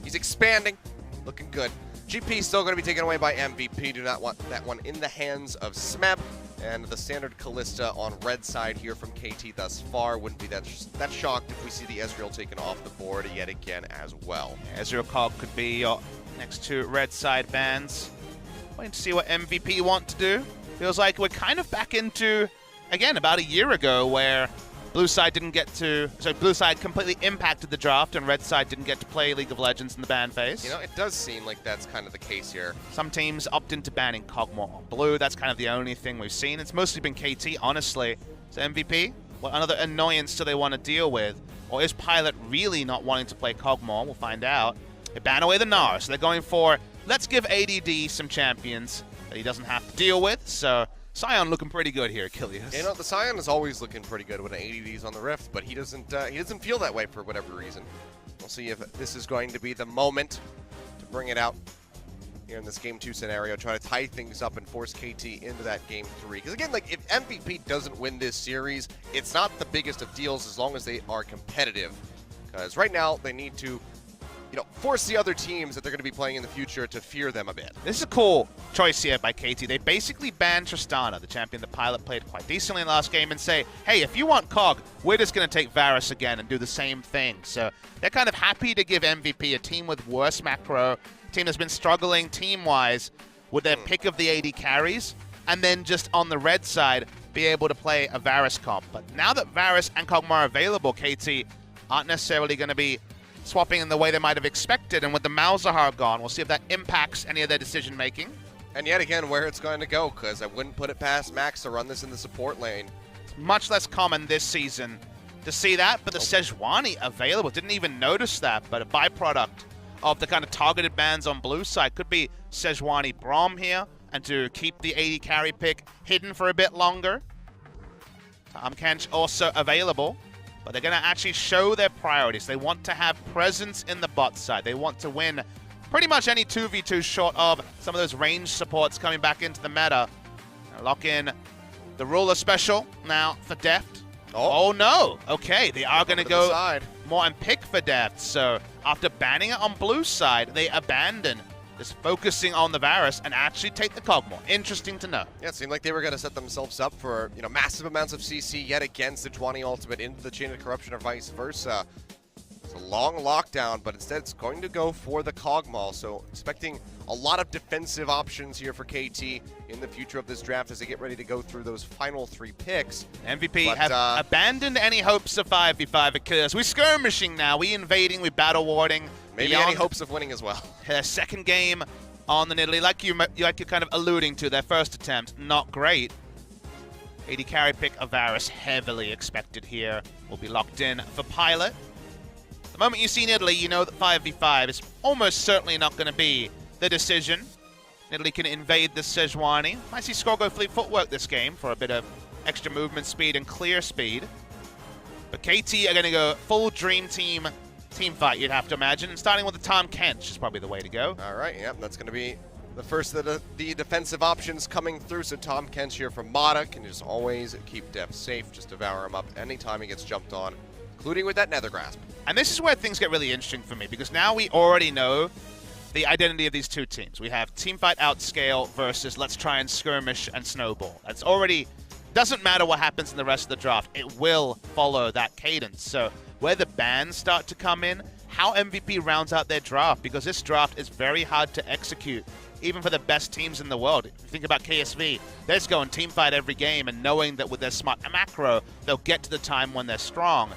He's expanding. Looking good. GP still going to be taken away by MVP. Do not want that one in the hands of Smeb. And the standard Callista on red side here from KT thus far. Wouldn't be that shocked if we see the Ezreal taken off the board yet again as well. Ezreal Cog could be your next two red side bans. Waiting to see what MVP want to do. Feels like we're kind of back into, again, about a year ago where blue side didn't get to, so blue side completely impacted the draft and red side didn't get to play League of Legends in the ban phase. You know, it does seem like that's kind of the case here. Some teams opt into banning Kog'Maw on blue. That's kind of the only thing we've seen. It's mostly been KT, honestly. So MVP, what another annoyance do they want to deal with? Or is Pilot really not wanting to play Kog'Maw? We'll find out. They ban away the Gnar, so they're going for, let's give ADD some champions that he doesn't have to deal with. So Sion looking pretty good here, Achilles. You know, the Sion is always looking pretty good when ADD's on the Rift, but he doesn't feel that way for whatever reason. We'll see if this is going to be the moment to bring it out here in this Game 2 scenario, try to tie things up and force KT into that Game 3. Because again, like, if MVP doesn't win this series, it's not the biggest of deals as long as they are competitive. Because right now, they need to, you know, force the other teams that they're going to be playing in the future to fear them a bit. This is a cool choice here by KT. They basically banned Tristana, the champion the Pilot played quite decently in the last game, and say, hey, if you want Cog, we're just going to take Varus again and do the same thing. So they're kind of happy to give MVP, a team with worse macro, a team that's been struggling team-wise with their pick of the AD carries, and then just on the red side, be able to play a Varus comp. But now that Varus and Kog'Maw are available, KT aren't necessarily going to be swapping in the way they might have expected, and with the Malzahar gone, we'll see if that impacts any of their decision-making. And yet again, where it's going to go, because I wouldn't put it past Max to run this in the support lane. It's much less common this season to see that, but the Sejuani available. Didn't even notice that, but a byproduct of the kind of targeted bans on blue side could be Sejuani Braum here, and to keep the AD carry pick hidden for a bit longer. Tahm Kench also available. But they're going to actually show their priorities. They want to have presence in the bot side. They want to win pretty much any 2v2 short of some of those range supports coming back into the meta. Lock in the ruler special now for Deft. Oh no! Okay, they are going to go more and pick for Deft. So after banning it on blue side, they abandon just focusing on the Varus and actually take the Kog'Maw. Interesting to know. Yeah, it seemed like they were going to set themselves up for, you know, massive amounts of CC yet again, Sejuani ultimate into the Chain of Corruption or vice versa. It's a long lockdown, but instead it's going to go for the Kog'Maw. So expecting a lot of defensive options here for KT in the future of this draft as they get ready to go through those final 3 picks. MVP have abandoned any hopes of 5v5 because we're skirmishing now. We invading, we battle warding. Maybe any hopes of winning as well. Their second game on the Nidalee, like you're kind of alluding to, their first attempt, not great. AD carry pick of Varus, heavily expected here, will be locked in for Pilot. The moment you see Nidalee, you know that 5v5 is almost certainly not going to be the decision. Nidalee can invade the Sejuani. Might see Skrull go fleet footwork this game for a bit of extra movement speed and clear speed. But KT are going to go full Dream Team fight, you'd have to imagine. And starting with the Tahm Kench is probably the way to go. All right, yep, that's going to be the first of the defensive options coming through. So Tahm Kench here from Mata can just always keep Deft safe, just devour him up anytime he gets jumped on, including with that Nether Grasp. And this is where things get really interesting for me, because now we already know the identity of these two teams. We have Teamfight Outscale versus let's try and skirmish and snowball. That's already, doesn't matter what happens in the rest of the draft, it will follow that cadence. So where the bans start to come in, how MVP rounds out their draft, because this draft is very hard to execute, even for the best teams in the world. If you think about KSV, they're just going teamfight every game and knowing that with their smart macro, they'll get to the time when they're strong.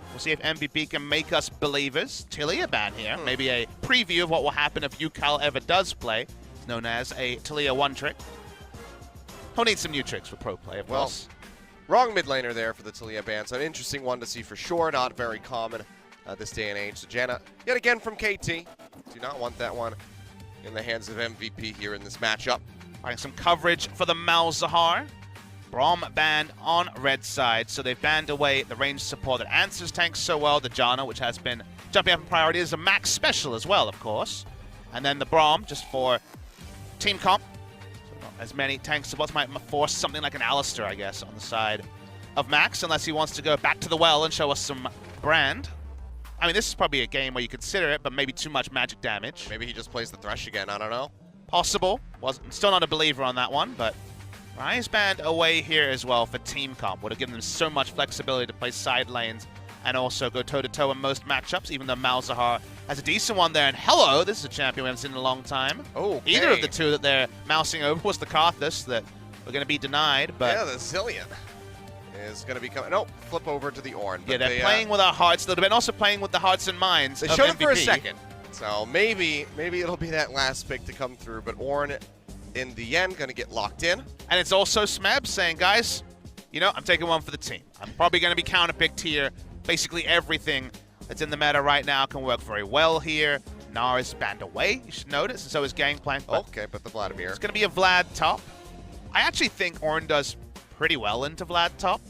We'll see if MVP can make us believers. Taliyah ban here, maybe a preview of what will happen if Yukal ever does play. It's known as a Taliyah one trick. He'll need some new tricks for pro play, of course. Wrong mid laner there for the Taliyah ban, so an interesting one to see for sure. Not very common this day and age. So Janna, yet again from KT. Do not want that one in the hands of MVP here in this matchup. Finding some coverage for the Malzahar. Braum banned on red side, so they've banned away the ranged support that answers tanks so well. The Janna, which has been jumping up in priority, is a max special as well, of course. And then the Braum, just for team comp. As many tank supports might force something like an Alistair, I guess, on the side of Max, unless he wants to go back to the well and show us some brand. I mean, this is probably a game where you consider it, but maybe too much magic damage. Maybe he just plays the Thresh again. I don't know. Possible. Still not a believer on that one, but Rise Band away here as well for team comp. Would have given them so much flexibility to play side lanes and also go toe-to-toe in most matchups, even though Malzahar has a decent one there. And hello, this is a champion we haven't seen in a long time. Okay. Either of the two that they're mousing over was the Karthus that we're going to be denied. But yeah, the Zillion is going to be coming. No, flip over to the Ornn. Yeah, they're playing with our hearts a little bit, and also playing with the hearts and minds They of showed MVP. it for a second. So maybe it'll be that last pick to come through. But Ornn, in the end, going to get locked in. And it's also Smeb saying, guys, you know, I'm taking one for the team. I'm probably going to be counterpicked here. Basically everything that's in the meta right now can work very well here. Gnar is banned away, you should notice, and so is Gangplank. Okay, but the Vladimir. It's going to be a Vlad top. I actually think Ornn does pretty well into Vlad top.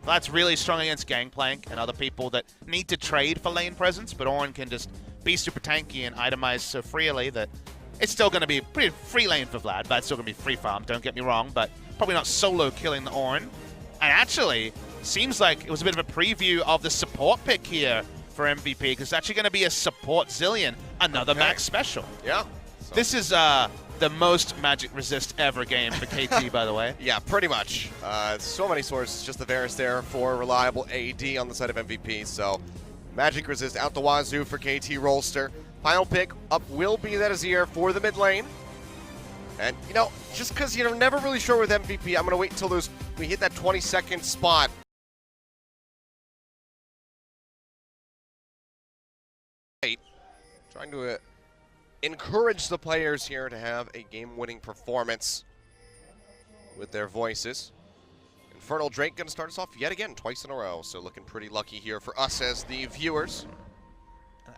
Vlad's really strong against Gangplank and other people that need to trade for lane presence, but Ornn can just be super tanky and itemize so freely that it's still going to be pretty free lane for Vlad. Vlad's still going to be free farm, don't get me wrong, but probably not solo killing the Ornn. And actually, seems like it was a bit of a preview of the support pick here for MVP, because it's actually going to be a support Zillion, another max special. Yeah. So. This is the most magic resist ever game for KT, by the way. Yeah, pretty much. So many sources, just the Varus there for reliable AD on the side of MVP. So magic resist out the wazoo for KT Rolster. Final pick up will be that Azir for the mid lane. And, you know, just because you're never really sure with MVP, I'm going to wait until we hit that 20-second spot. Trying to encourage the players here to have a game-winning performance with their voices. Infernal Drake going to start us off yet again, twice in a row. So looking pretty lucky here for us as the viewers.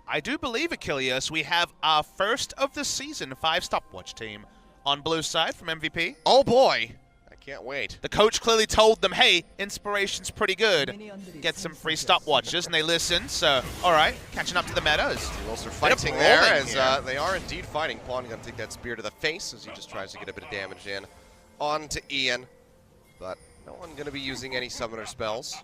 I do believe, Achilles, we have our first of the season 5 stopwatch team on blue side from MVP. Oh boy, I can't wait. The coach clearly told them, hey, inspiration's pretty good. Get some free stopwatches, and they listened. So, all right, catching up to the metas. Rolster fighting there as they are indeed fighting. Pawn going to take that spear to the face as he just tries to get a bit of damage in onto Ian. But no one going to be using any summoner spells.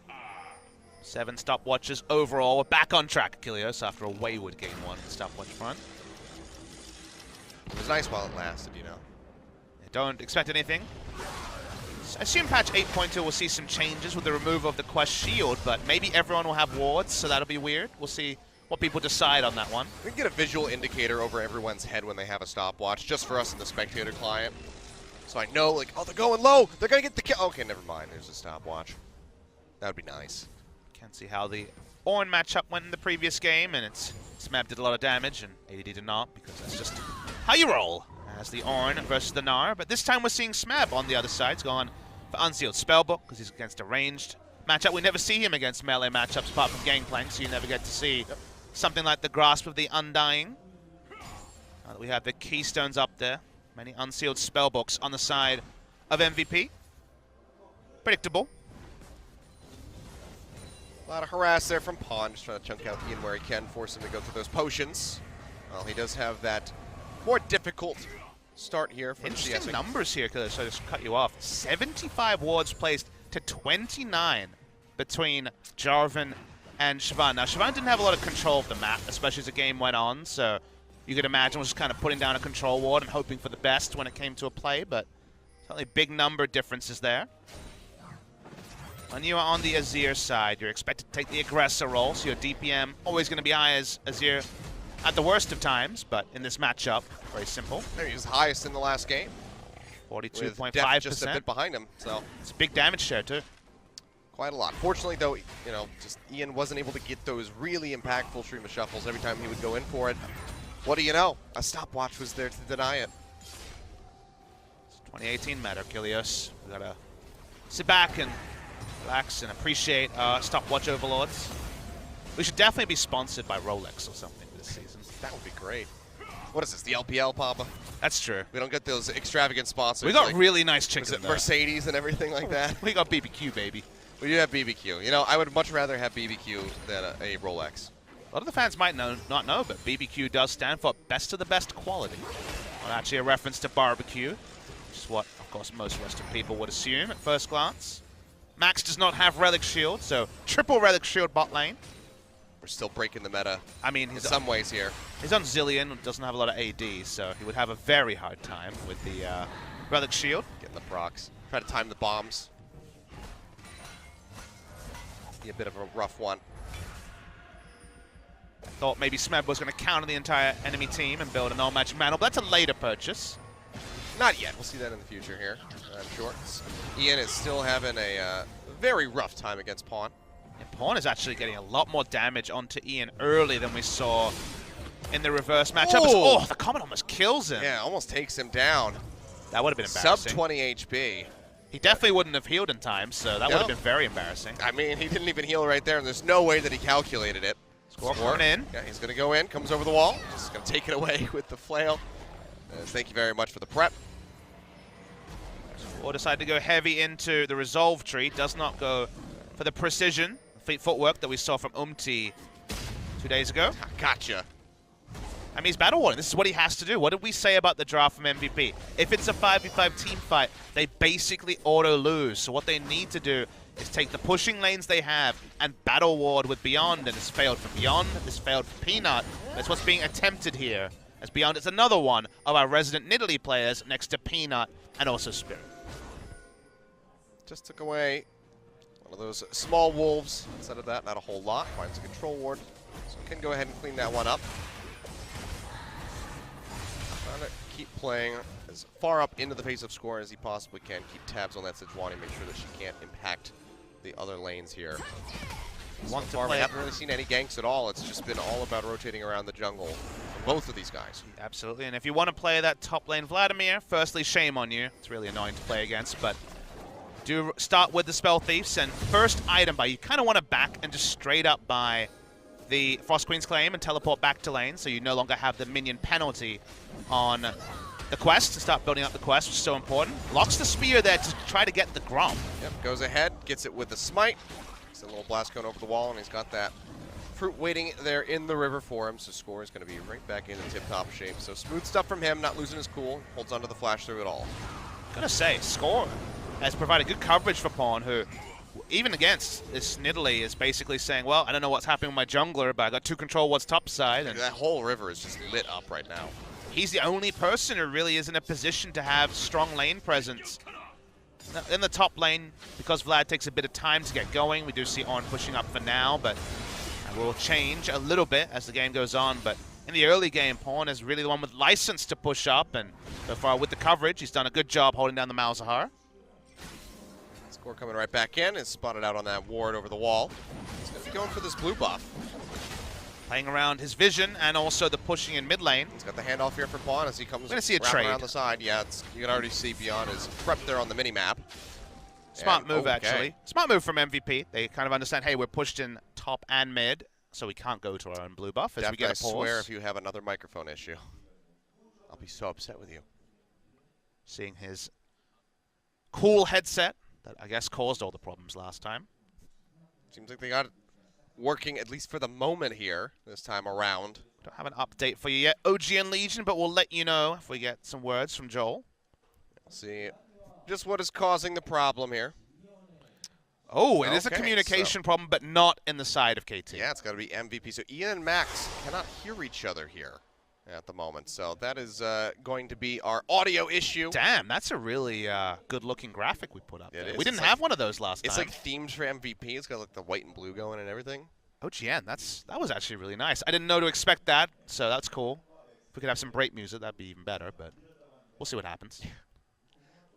7 stopwatches overall. We're back on track, Achilles, after a wayward game 1 stopwatch front. It was nice while it lasted, you know. Don't expect anything. I assume patch 8.2 will see some changes with the removal of the quest shield, but maybe everyone will have wards, so that'll be weird. We'll see what people decide on that one. We can get a visual indicator over everyone's head when they have a stopwatch, just for us in the spectator client. So I know, like, oh, they're going low. They're going to get the kill. Okay, never mind. There's a stopwatch. That would be nice. Can't see how the Ornn matchup went in the previous game, and Smeb did a lot of damage, and AD did not, because that's just how you roll. As the Ornn versus the Gnar, but this time we're seeing Smeb on the other side. He's gone for Unsealed Spellbook because he's against a ranged matchup. We never see him against melee matchups apart from Gangplank, so you never get to see something like the Grasp of the Undying. Now that we have the Keystones up there, many Unsealed Spellbooks on the side of MVP. Predictable. A lot of harass there from Pawn, just trying to chunk out Ian where he can, force him to go through those potions. Well, he does have that more difficult start here for Interesting numbers here, because I just cut you off. 75 wards placed to 29 between Jarvan and Siobhan. Now, Siobhan didn't have a lot of control of the map, especially as the game went on, so you could imagine was just kind of putting down a control ward and hoping for the best when it came to a play, but certainly big number differences there. When you are on the Azir side, you're expected to take the aggressor role, so your DPM always going to be high as Azir at the worst of times, but in this matchup, very simple. He was highest in the last game. 42.5%. Just a bit behind him, so it's a big damage share too. Quite a lot. Fortunately, though, you know, just Ian wasn't able to get those really impactful stream of shuffles every time he would go in for it. What do you know? A stopwatch was there to deny it. It's 2018 meta, Achilles. We gotta sit back and relax and appreciate stopwatch overlords. We should definitely be sponsored by Rolex or something this season. That would be great. What is this, the LPL, Papa? That's true. We don't get those extravagant sponsors. We got like, really nice chicken. Was it Mercedes and everything like that? We got BBQ, baby. We do have BBQ. You know, I would much rather have BBQ than a Rolex. A lot of the fans might not know, but BBQ does stand for best of the best quality. Well, actually a reference to barbecue, which is what, of course, most Western people would assume at first glance. Max does not have Relic Shield, so triple Relic Shield bot lane. we're still breaking the meta. I mean, in some ways here. He's on Zillion, doesn't have a lot of AD, so he would have a very hard time with the Relic Shield. Getting the procs. Try to time the bombs. Be a bit of a rough one. I thought maybe Smeb was going to counter the entire enemy team and build a non-magic mantle, but that's a later purchase. Not yet. We'll see that in the future here, I'm sure. Ian is still having a very rough time against Pawn. And Pawn is actually getting a lot more damage onto Ian early than we saw in the reverse matchup. Oh, the Comet almost kills him. Yeah, almost takes him down. That would have been embarrassing. Sub 20 HP. He definitely wouldn't have healed in time, so that would have been very embarrassing. I mean, he didn't even heal right there, and there's no way that he calculated it. Score coming in. Yeah, he's going to go in, comes over the wall. Just going to take it away with the flail. Thank you very much for the prep. Or decide to go heavy into the resolve tree. Does not go for the precision, fleet footwork that we saw from Umti 2 days ago. Gotcha. I mean, he's battle warding. This is what he has to do. What did we say about the draft from MVP? If it's a 5v5 team fight, they basically auto-lose. So what they need to do is take the pushing lanes they have and battle ward with Beyond. And this failed for Beyond, this failed for Peanut. That's what's being attempted here. As Beyond is another one of our resident Nidalee players next to Peanut and also Spirit. Just took away one of those small wolves. Instead of that, not a whole lot. Finds a control ward. So can go ahead and clean that one up. Trying to keep playing as far up into the pace of score as he possibly can. Keep tabs on that Sejuani, make sure that she can't impact the other lanes here. So far, we haven't really seen any ganks at all. It's just been all about rotating around the jungle for both of these guys. Absolutely, and if you want to play that top lane Vladimir, firstly, shame on you. It's really annoying to play against, but do start with the Spell Thieves, and first item buy, you kind of want to back and just straight up buy the Frost Queen's Claim and teleport back to lane, so you no longer have the minion penalty on the quest, to start building up the quest, which is so important. Locks the spear there to try to get the Grom. Yep, goes ahead, gets it with the smite. It's a little blast going over the wall, and he's got that fruit waiting there in the river for him, so score is going to be right back in the tip-top shape. So smooth stuff from him, not losing his cool, holds onto the flash through it all. Gonna say, score has provided good coverage for Pawn, who, even against this Nidalee, is basically saying, well, I don't know what's happening with my jungler, but I got 2 control what's top side. And that whole river is just lit up right now. He's the only person who really is in a position to have strong lane presence. In the top lane, because Vlad takes a bit of time to get going, we do see Ornn pushing up for now, but will change a little bit as the game goes on. But in the early game, Pawn is really the one with license to push up, and so far with the coverage, he's done a good job holding down the Malzahar. Score coming right back in, is spotted out on that ward over the wall. He's going to be going for this blue buff. Playing around his vision and also the pushing in mid lane. He's got the handoff here for Pawn as he comes around the side. Yeah, you can already see Beyond is prepped there on the mini-map. Smart move, actually. Smart move from MVP. They kind of understand, hey, we're pushed in top and mid, so we can't go to our own blue buff as we get a pause. I swear if you have another microphone issue, I'll be so upset with you. Seeing his cool headset that I guess caused all the problems last time. Seems like they got it working, at least for the moment here, this time around. Don't have an update for you yet, OGN Legion, but we'll let you know if we get some words from Joel. We'll see just what is causing the problem here. Oh, it is a communication problem, but not in the side of KT. Yeah, it's got to be MVP. So Ian and Max cannot hear each other here at the moment. So that is going to be our audio issue. Damn, that's a really good-looking graphic we put up there. We didn't have one of those last time. It's like themed for MVP. It's got like the white and blue going and everything. OGN, that was actually really nice. I didn't know to expect that, so that's cool. If we could have some break music, that'd be even better, but we'll see what happens.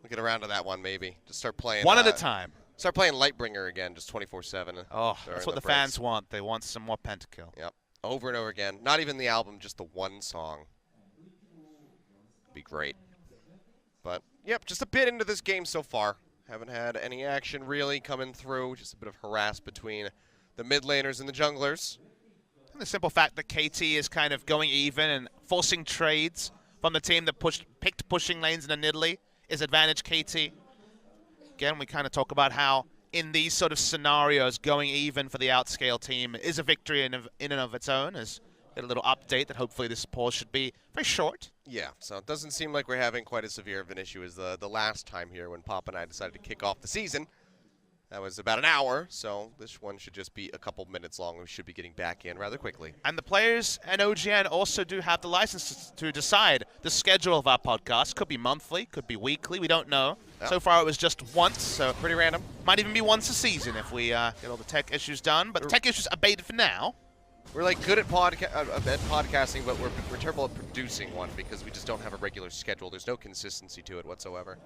We'll get around to that one, maybe. Just start playing. One at a time. Start playing Lightbringer again, just 24/7. Oh, that's what the fans want. They want some more Pentakill. Yep. Over and over again. Not even the album, just the one song. Be great. But, yep, just a bit into this game so far. Haven't had any action really coming through. Just a bit of harass between the mid laners and the junglers. And the simple fact that KT is kind of going even and forcing trades from the team that picked pushing lanes in a Nidalee is advantage KT. Again, we kind of talk about how in these sort of scenarios, going even for the outscale team is a victory in and of its own. As a little update that hopefully this pause should be very short. Yeah, so it doesn't seem like we're having quite as severe of an issue as the last time here when Pop and I decided to kick off the season. That was about an hour, so this one should just be a couple minutes long. We should be getting back in rather quickly. And the players and OGN also do have the license to decide the schedule of our podcast. Could be monthly, could be weekly, we don't know. Yeah. So far it was just once, so Pretty random. might even be once a season if we get all the tech issues done. But the tech issues abated for now. We're like good at podcasting, but we're terrible at producing one because we just don't have a regular schedule. There's no consistency to it whatsoever.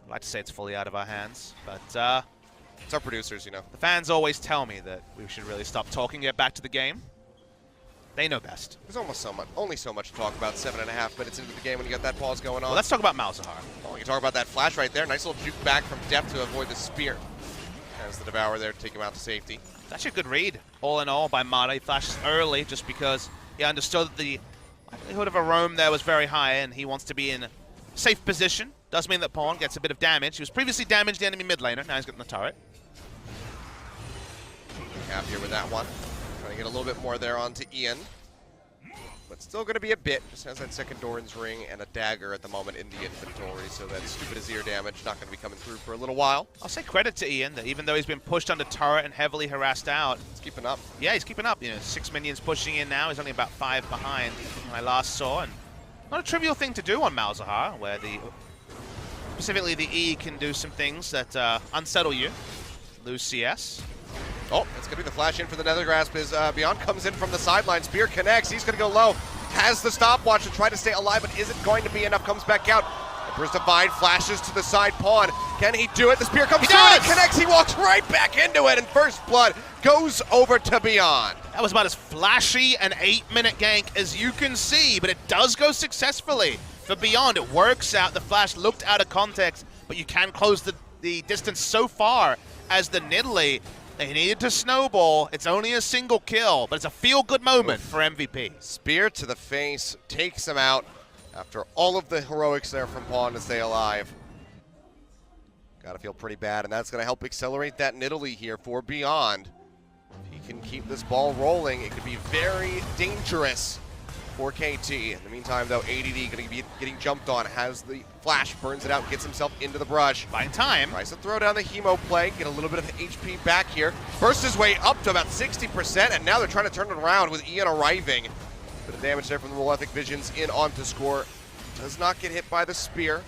I'd like to say it's fully out of our hands, but It's our producers, you know. the fans always tell me that we should really stop talking and get back to the game. They know best. There's almost only so much to talk about 7.5 minutes into the game when you got that pause going on. Well, let's talk about Malzahar. Oh, you talk about that flash right there. Nice little juke back from depth to avoid the spear. As the Devourer there to take him out to safety. It's actually a good read, all in all, by Mata. He flashes early just because he understood that the likelihood of a roam there was very high, and he wants to be in a safe position. Does mean that Pawn gets a bit of damage. He was previously damaged the enemy mid laner. Now he's getting the turret. Happier with that one. Trying to get a little bit more there onto Ian. But still going to be a bit. Just has that second Doran's ring and a dagger at the moment in the inventory. So that stupid Azir damage not going to be coming through for a little while. I'll say credit to Ian that even though he's been pushed under turret and heavily harassed out. He's keeping up. Yeah, he's keeping up. You know, 6 minions pushing in now. He's only about 5 behind when I last saw. And not a trivial thing to do on Malzahar, where specifically the E can do some things that unsettle you. Lose CS. Oh, it's going to be the flash in for the Nethergrasp as Beyond comes in from the sideline. Spear connects. He's going to go low. Has the stopwatch to try to stay alive, but isn't going to be enough. Comes back out. Emperor's Divide flashes to the side pawn. Can he do it? The spear comes through and it connects. He walks right back into it, and First Blood goes over to Beyond. That was about as flashy an 8-minute gank as you can see, but it does go successfully for Beyond. It works out. The flash looked out of context, but you can close the distance so far as the Nidalee. They needed to snowball. It's only a single kill, but it's a feel-good moment for MVP. Spear to the face, takes him out after all of the heroics there from Pawn to stay alive. Gotta feel pretty bad, and that's gonna help accelerate that Nidalee here for Beyond. If he can keep this ball rolling, it could be very dangerous for KT. In the meantime, though, ADD gonna be getting jumped on, has the flash, burns it out, gets himself into the brush. Buying time. Tries to throw down the Hemo play, get a little bit of HP back here. Bursts his way up to about 60%, and now they're trying to turn it around with Ian arriving. Bit of damage there from the Malefic Visions in onto score. Does not get hit by the spear.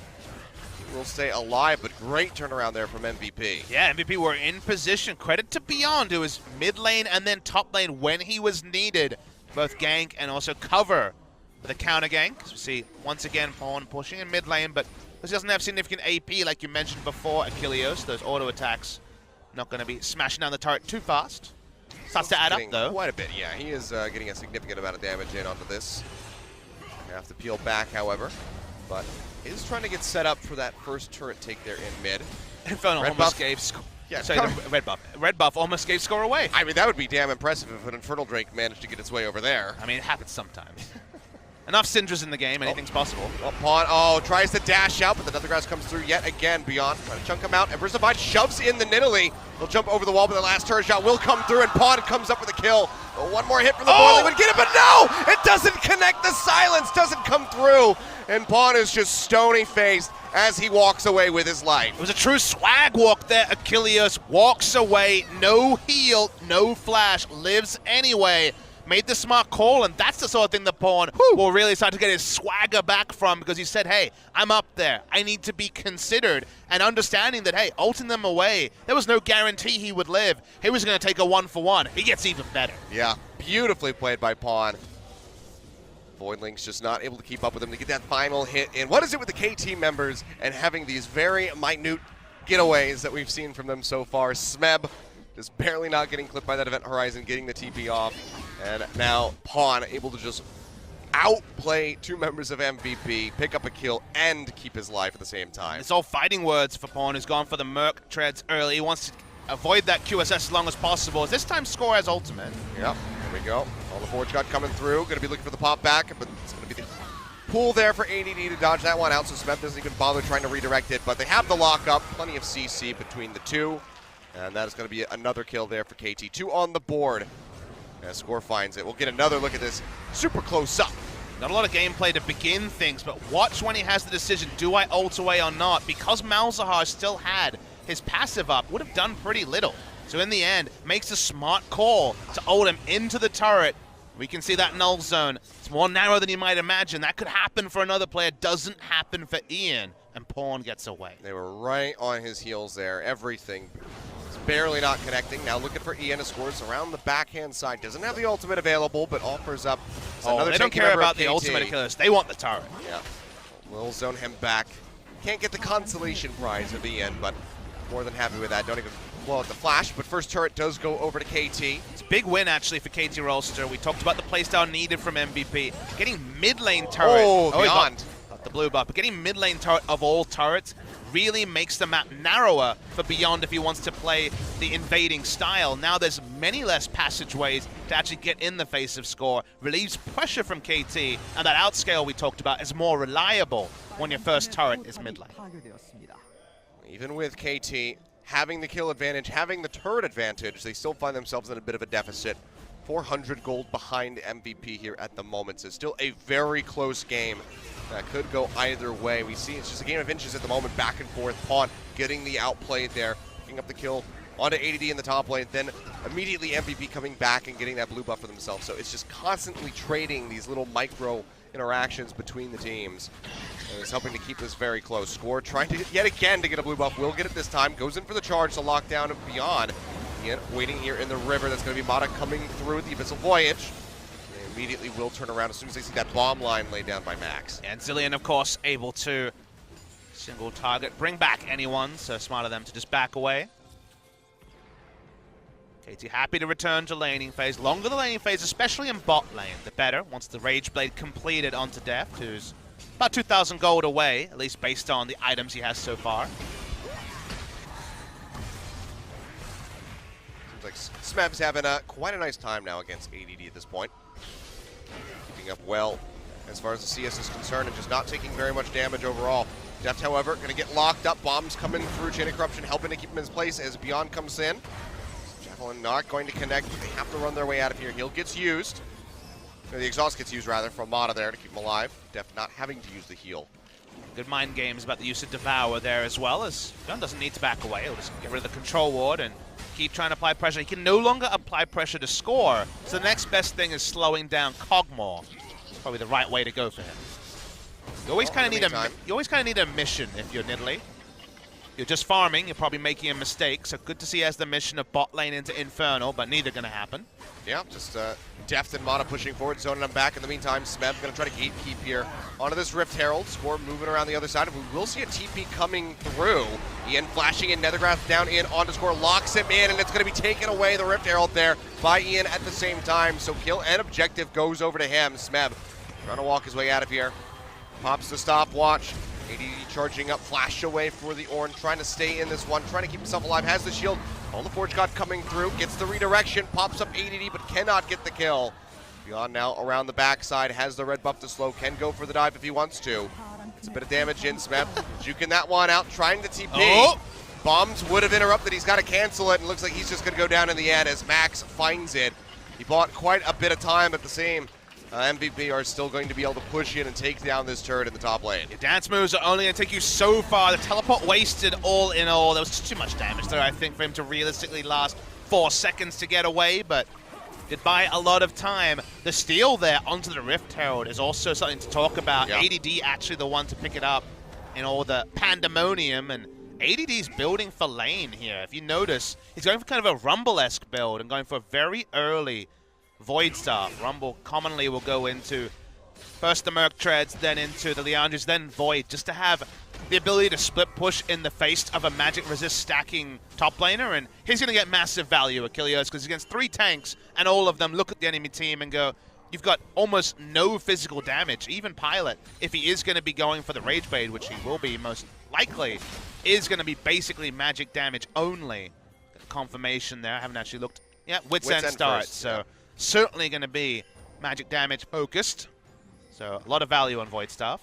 He will stay alive, but great turnaround there from MVP. Yeah, MVP were in position. Credit to Beyond, who was mid lane and then top lane when he was needed. Both gank and also cover for the counter gank. So we see, once again, Pawn pushing in mid lane, but because he doesn't have significant AP, like you mentioned before, Achilleos, those auto attacks not going to be smashing down the turret too fast. Starts to add up, though. Quite a bit, yeah. He is getting a significant amount of damage in onto this. Have to peel back, however, but is trying to get set up for that first turret take there in mid. Inferno almost gave score. Yeah, sorry, red buff. Red buff almost gave score away. I mean, that would be damn impressive if an Infernal Drake managed to get its way over there. I mean, it happens sometimes. Enough Syndras in the game, anything's possible. Well, Pawn, tries to dash out, but the Nethergrass comes through yet again. Beyond, trying to chunk him out, and Brisabide shoves in the Nidalee. He'll jump over the wall, but the last turret shot will come through, and Pawn comes up with a kill. One more hit from the boiling would get it, but no! It doesn't connect, the silence doesn't come through, and Pawn is just stony-faced as he walks away with his life. It was a true swag walk there. Achilleos walks away, no heal, no flash, lives anyway. Made the smart call, and that's the sort of thing that Pawn will really start to get his swagger back from, because he said, hey, I'm up there. I need to be considered. And understanding that, hey, ulting them away, there was no guarantee he would live. He was going to take a 1-for-1. He gets even better. Yeah, beautifully played by Pawn. Voidlink's just not able to keep up with him to get that final hit in. What is it with the KT members and having these very minute getaways that we've seen from them so far? Smeb just barely not getting clipped by that Event Horizon, getting the TP off. And now Pawn able to just outplay two members of MVP, pick up a kill, and keep his life at the same time. It's all fighting words for Pawn, who's gone for the Merc treads early. He wants to avoid that QSS as long as possible. This time score as ultimate. Yep, there we go. All the Forge God coming through. Going to be looking for the pop back, but it's going to be the pool there for ADD to dodge that one out, so Smeb doesn't even bother trying to redirect it, but they have the lockup. Plenty of CC between the two, and that is going to be another kill there for KT. 2 on the board. As Score finds it. We'll get another look at this super close up. Not a lot of gameplay to begin things, but watch when he has the decision, do I ult away or not? Because Malzahar still had his passive up, would have done pretty little. So in the end, makes a smart call to ult him into the turret. We can see that null zone. It's more narrow than you might imagine. That could happen for another player. Doesn't happen for Ian, and Pawn gets away. They were right on his heels there. Everything is barely not connecting. Now looking for Ian to scores around the backhand side. Doesn't have the ultimate available, but offers up another. They don't care about the ultimate killers. They want the turret. Yeah. Will zone him back. Can't get the consolation prize of Ian, but more than happy with that. Don't even blow out the flash, but first turret does go over to KT. It's a big win, actually, for KT Rolster. We talked about the playstyle needed from MVP. Getting mid lane turret. Beyond. Got the blue buff, but getting mid lane turret of all turrets really makes the map narrower for Beyond if he wants to play the invading style. Now there's many less passageways to actually get in the face of score. Relieves pressure from KT, and that outscale we talked about is more reliable when your first turret is mid lane. Even with KT having the kill advantage, having the turret advantage, they still find themselves in a bit of a deficit. 400 gold behind MVP here at the moment. So still a very close game that could go either way. We see it's just a game of inches at the moment, back and forth. Pawn getting the outplay there, picking up the kill onto ADD in the top lane, then immediately MVP coming back and getting that blue buff for themselves. So it's just constantly trading these little micro interactions between the teams. And it's helping to keep this very close. Score trying to yet again to get a blue buff. Will get it this time. Goes in for the charge to lock down and Beyond. Ian waiting here in the river. That's going to be Mata coming through with the Abyssal Voyage. They immediately will turn around as soon as they see that bomb line laid down by Max. And Zilean, of course, able to single target, bring back anyone. So smart of them to just back away. KT happy to return to laning phase. Longer the laning phase, especially in bot lane, the better. Once the Rage Blade completed onto Deft, who's about 2,000 gold away, at least based on the items he has so far. Seems like Smeb's having quite a nice time now against ADD at this point. Keeping up well as far as the CS is concerned and just not taking very much damage overall. Deft, however, going to get locked up. Bombs coming through Chain of Corruption, helping to keep him in his place as Beyond comes in. Javelin not going to connect. They have to run their way out of here. Heal gets used. Or the exhaust gets used, rather, from Mata there to keep him alive. Deft not having to use the heal. Good mind games about the use of Devour there as well, as Beyond doesn't need to back away. He'll just get rid of the control ward and keep trying to apply pressure. He can no longer apply pressure to score, so the next best thing is slowing down Cogmore. It's probably the right way to go for him. You always kind of need a mission if you're Nidalee. You're just farming, you're probably making a mistake, so good to see as the mission of bot lane into Infernal, but neither going to happen. Yeah, just Deft and Mata pushing forward, zoning them back. In the meantime, Smeb going to try to gatekeep here onto this Rift Herald. Score moving around the other side. We will see a TP coming through. Ian flashing in, Nethergrass down in onto Score, locks him in, and it's going to be taken away, the Rift Herald there, by Ian at the same time. So kill and objective goes over to him. Smeb trying to walk his way out of here. Pops the stopwatch. ADD charging up, flash away for the Ornn, trying to stay in this one, trying to keep himself alive, has the shield. All the Forge God coming through, gets the redirection, pops up ADD, but cannot get the kill. Beyond now around the backside, has the red buff to slow, can go for the dive if he wants to. It's a bit of damage in, Smeb, juking that one out, trying to TP. Oh. Bombs would have interrupted, he's got to cancel it, and looks like he's just going to go down in the end as Max finds it. He bought quite a bit of time at the same. MVP are still going to be able to push in and take down this turret in the top lane. Your dance moves are only going to take you so far. The teleport wasted all in all. There was just too much damage there, I think, for him to realistically last 4 seconds to get away, but did buy a lot of time. The steal there onto the Rift Herald is also something to talk about. Yeah. ADD actually the one to pick it up in all the pandemonium, and ADD's building for lane here. If you notice, he's going for kind of a Rumble-esque build and going for a very early Void Staff. Rumble commonly will go into first the Merc Treads, then into the Leandris, then Void, just to have the ability to split push in the face of a magic resist stacking top laner, and he's going to get massive value, Achilles, because against 3 tanks, and all of them look at the enemy team and go, you've got almost no physical damage. Even Pilot, if he is going to be going for the Rage Blade, which he will be most likely, is going to be basically magic damage only. Confirmation there, I haven't actually looked. Yeah, Wits End starts, so yeah. Certainly going to be magic damage focused. So a lot of value on Void Staff.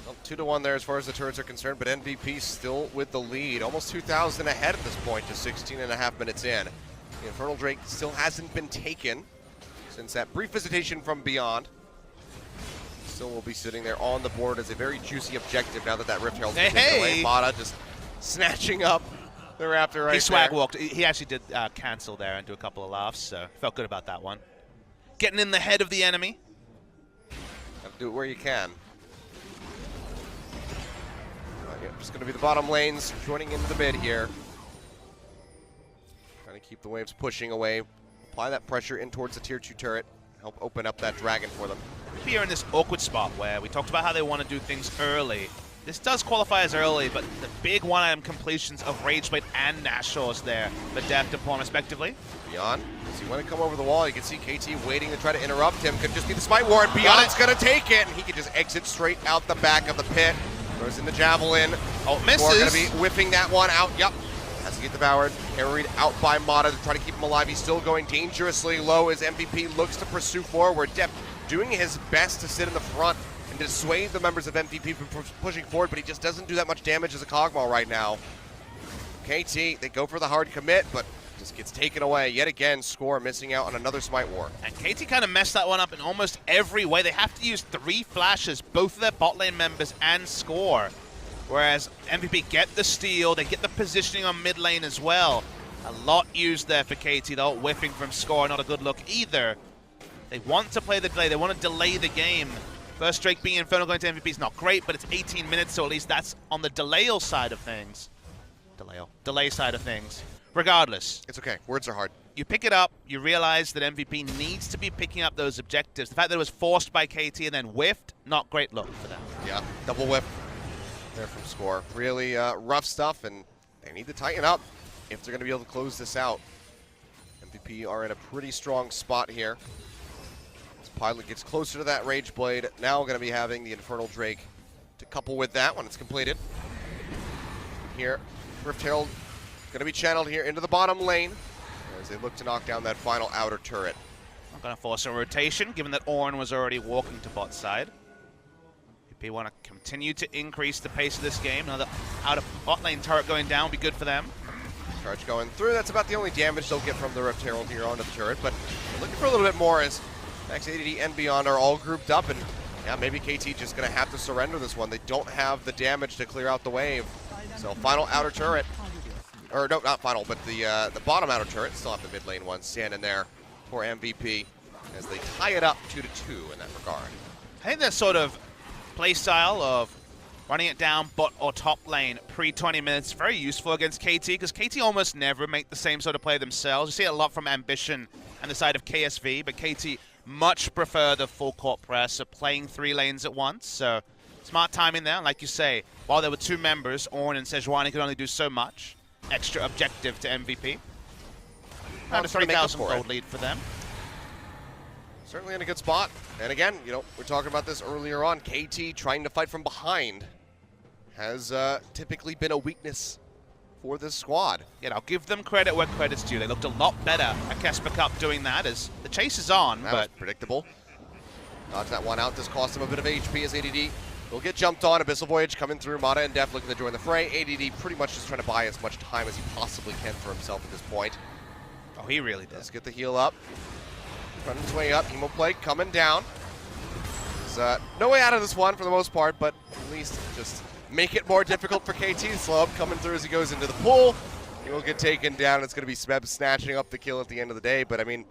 Well, 2-1 there as far as the turrets are concerned, but MVP still with the lead. Almost 2,000 ahead at this point to 16.5 minutes in. The Infernal Drake still hasn't been taken since that brief visitation from Beyond. Still will be sitting there on the board as a very juicy objective now that that Rift Herald's been taken away. Mata just snatching up the Raptor right He swag there. walked. He actually did cancel there and do a couple of laughs, so felt good about that one. Getting in the head of the enemy. Gotta do it where you can. Yeah, just going to be the bottom lanes joining into the mid here. Trying to keep the waves pushing away. Apply that pressure in towards the tier 2 turret. Help open up that dragon for them. We are in this awkward spot where we talked about how they want to do things early. This does qualify as early, but the big one-item completions of Rageblade and Nashor's there for Deft and Pawn respectively. Beyond, does he want to come over the wall? You can see KT waiting to try to interrupt him. Could just be the Smite War, and Beyond's going to take it, and he can just exit straight out the back of the pit. Throws in the Javelin. Oh, misses. We're going to be whipping that one out. Yep. Has to get devoured. Carried out by Mata to try to keep him alive. He's still going dangerously low as MVP looks to pursue forward. Deft doing his best to sit in the front and dissuade the members of MVP from pushing forward, but he just doesn't do that much damage as a Cogmaw right now. KT, they go for the hard commit, but just gets taken away. Yet again, Score missing out on another Smite War. And KT kind of messed that one up in almost every way. They have to use 3 flashes, both of their bot lane members and Score. Whereas MVP get the steal, they get the positioning on mid lane as well. A lot used there for KT, though. Whiffing from Score, not a good look either. They want to play the delay, they want to delay the game. First Drake being Infernal going to MVP is not great, but it's 18 minutes, so at least that's on the delay side of things. Delay side of things. Regardless. It's okay. Words are hard. You pick it up, you realize that MVP needs to be picking up those objectives. The fact that it was forced by KT and then whiffed, not great look for them. Yeah, double whip there from Score. Really rough stuff, and they need to tighten up if they're going to be able to close this out. MVP are in a pretty strong spot here. Pilot gets closer to that Rageblade. Now going to be having the Infernal Drake to couple with that when it's completed. Here, Rift Herald going to be channeled here into the bottom lane as they look to knock down that final outer turret. Not going to force a rotation, given that Ornn was already walking to bot side. BP want to continue to increase the pace of this game. Another outer bot lane turret going down would be good for them. Charge going through. That's about the only damage they'll get from the Rift Herald here onto the turret, but they're looking for a little bit more as Max ADD and Beyond are all grouped up, and yeah, maybe KT just going to have to surrender this one. They don't have the damage to clear out the wave. So final outer turret, or no, not final, but the bottom outer turret, still have the mid lane one standing there for MVP as they tie it up 2-2 in that regard. I think that sort of play style of running it down bot or top lane pre-20 minutes very useful against KT, because KT almost never make the same sort of play themselves. You see it a lot from Ambition and the side of KSV, but KT much prefer the full court press of playing 3 lanes at once. So smart timing there. Like you say, while there were 2 members, Ornn and Sejuani could only do so much. Extra objective to MVP. Around a 3,000 gold lead for them. Certainly in a good spot. And again, you know, we're talking about this earlier on. KT trying to fight from behind has typically been a weakness for this squad. Yeah, I'll give them credit where credit's due. They looked a lot better at Casper Cup doing that as the chase is on. That but was predictable. Dodge that one out. Does cost him a bit of HP as ADD will get jumped on. Abyssal Voyage coming through. Mata and Def looking to join the fray. ADD pretty much just trying to buy as much time as he possibly can for himself at this point. Oh, he really does. Let's get the heal up. Running his way up. Hemo Plague coming down. There's no way out of this one for the most part, but at least just make it more difficult for KT. Slow up coming through as he goes into the pool. He will get taken down. It's going to be Smeb snatching up the kill at the end of the day, but I mean,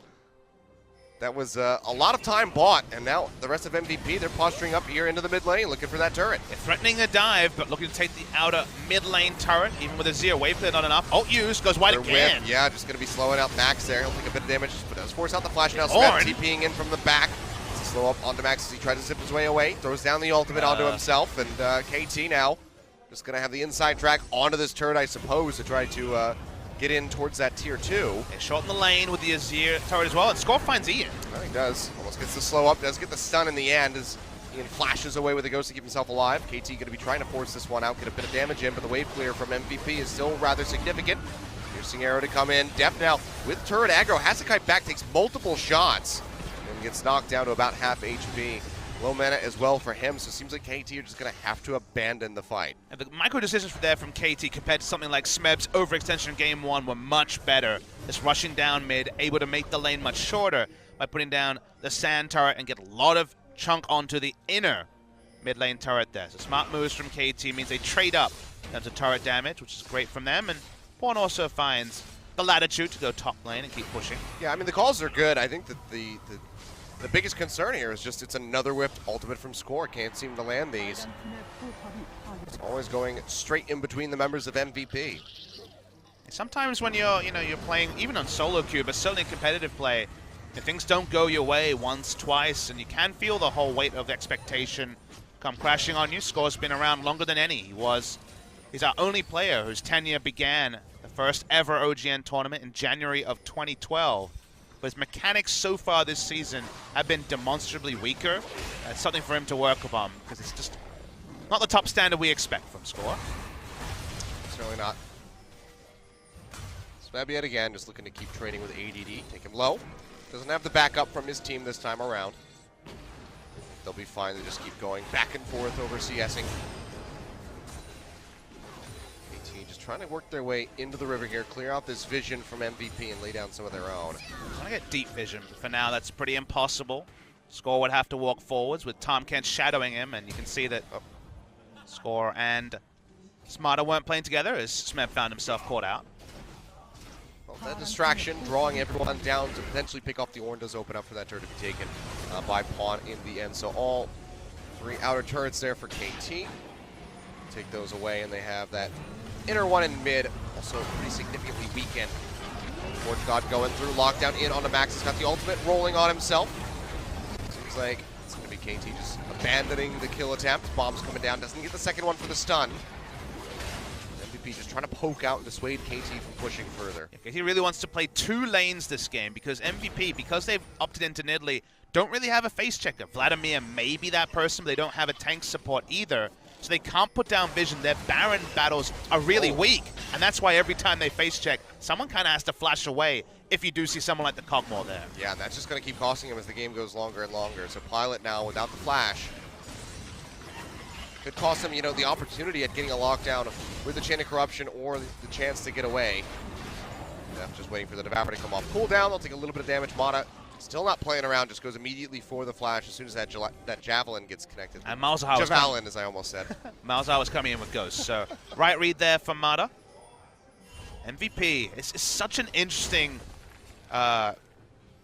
that was a lot of time bought, and now the rest of MVP, they're posturing up here into the mid lane, looking for that turret. They're threatening a dive, but looking to take the outer mid lane turret, even with a Zero wave clear, not enough. Ult used, goes wide again. Whip, yeah, just going to be slowing out Max there. He'll take a bit of damage, but does force out the flash now. Smeb TPing in from the back. Slow up onto Max as he tries to zip his way away. Throws down the ultimate onto himself, and KT now just going to have the inside track onto this turret, I suppose, to try to get in towards that tier 2. They shorten the lane with the Azir turret as well, and Score finds Ian. He does. Almost gets the slow up, does get the stun in the end as Ian flashes away with the ghost to keep himself alive. KT going to be trying to force this one out, get a bit of damage in, but the wave clear from MVP is still rather significant. Piercing arrow to come in. Def now with turret aggro. Hasakai back, takes multiple shots and gets knocked down to about half HP. Low mana as well for him, so it seems like KT are just going to have to abandon the fight. And the micro decisions there from KT compared to something like Smeb's overextension in game 1 were much better. Just rushing down mid, able to make the lane much shorter by putting down the sand turret and get a lot of chunk onto the inner mid lane turret there. So smart moves from KT means they trade up terms of turret damage, which is great from them. And Pawn also finds the latitude to go top lane and keep pushing. Yeah, I mean, the calls are good. I think that the biggest concern here is just it's another whipped ultimate from Score. Can't seem to land these. It's always going straight in between the members of MVP. Sometimes when you're playing, even on solo queue, but certainly in competitive play, if things don't go your way once, twice, and you can feel the whole weight of expectation come crashing on you. Score's been around longer than any. He's our only player whose tenure began the first ever OGN tournament in January of 2012. But his mechanics so far this season have been demonstrably weaker. That's something for him to work upon, because it's just not the top standard we expect from Score. Certainly not. Smeb yet again, just looking to keep trading with ADD. Take him low. Doesn't have the backup from his team this time around. They'll be fine. They just keep going back and forth over CSing. KT just trying to work their way into the river here, clear out this vision from MVP and lay down some of their own. Trying to get deep vision, but for now that's pretty impossible. Score would have to walk forwards with Tom Kent shadowing him, and you can see that Score and Smarter weren't playing together as Smeb found himself caught out. Well, that distraction, drawing everyone down to potentially pick off the Ornn, does open up for that turret to be taken by Pawn in the end. So all three outer turrets there for KT. Take those away, and they have that inner one in mid, also pretty significantly weakened. Forge God going through, lockdown in on the Max. He's got the ultimate rolling on himself. Seems like it's going to be KT just abandoning the kill attempt. Bomb's coming down, doesn't get the second one for the stun. MVP just trying to poke out and dissuade KT from pushing further. Yeah, KT really wants to play two lanes this game because MVP, because they've opted into Nidalee, don't really have a face checker. Vladimir may be that person, but they don't have a tank support either. So they can't put down vision. Their Baron battles are really weak, and that's why every time they face check, someone kind of has to flash away if you do see someone like the Cogmore there. Yeah, and that's just going to keep costing him as the game goes longer and longer. So Pilot now without the flash could cost him, the opportunity at getting a lockdown with the Chain of Corruption or the chance to get away. Just waiting for the Devour to come off cooldown. They'll take a little bit of damage. Mata still not playing around, just goes immediately for the flash as soon as that Javelin gets connected. And Malzahar Javelin, as I almost said. Malzahar was coming in with Ghost, so right read there from Mata. MVP, it's such an interesting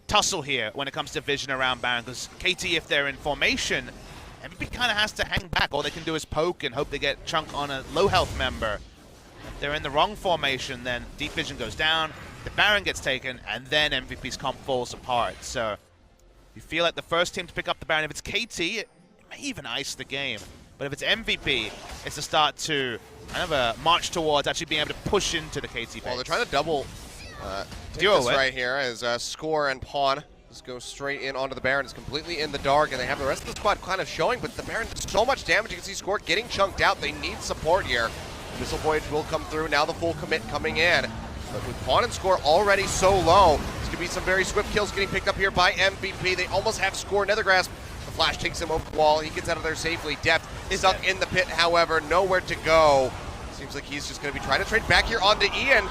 tussle here when it comes to vision around Baron, because KT, if they're in formation, MVP kind of has to hang back. All they can do is poke and hope they get chunk on a low health member. If they're in the wrong formation, then deep vision goes down, the Baron gets taken, and then MVP's comp falls apart. So you feel like the first team to pick up the Baron, if it's KT, it may even ice the game. But if it's MVP, it's a start to kind of march towards actually being able to push into the KT base. Well, they're trying to double this right here as Score and Pawn just go straight in onto the Baron. It's completely in the dark, and they have the rest of the squad kind of showing, but the Baron does so much damage. You can see Score getting chunked out. They need support here. Missile Voyage will come through. Now the full commit coming in. But with Pawn and Score already so low, there's going to be some very swift kills getting picked up here by MVP. They almost have Score Nethergrasp. The flash takes him over the wall. He gets out of there safely. Deft is stuck in the pit, however, nowhere to go. Seems like he's just going to be trying to trade back here onto Ian.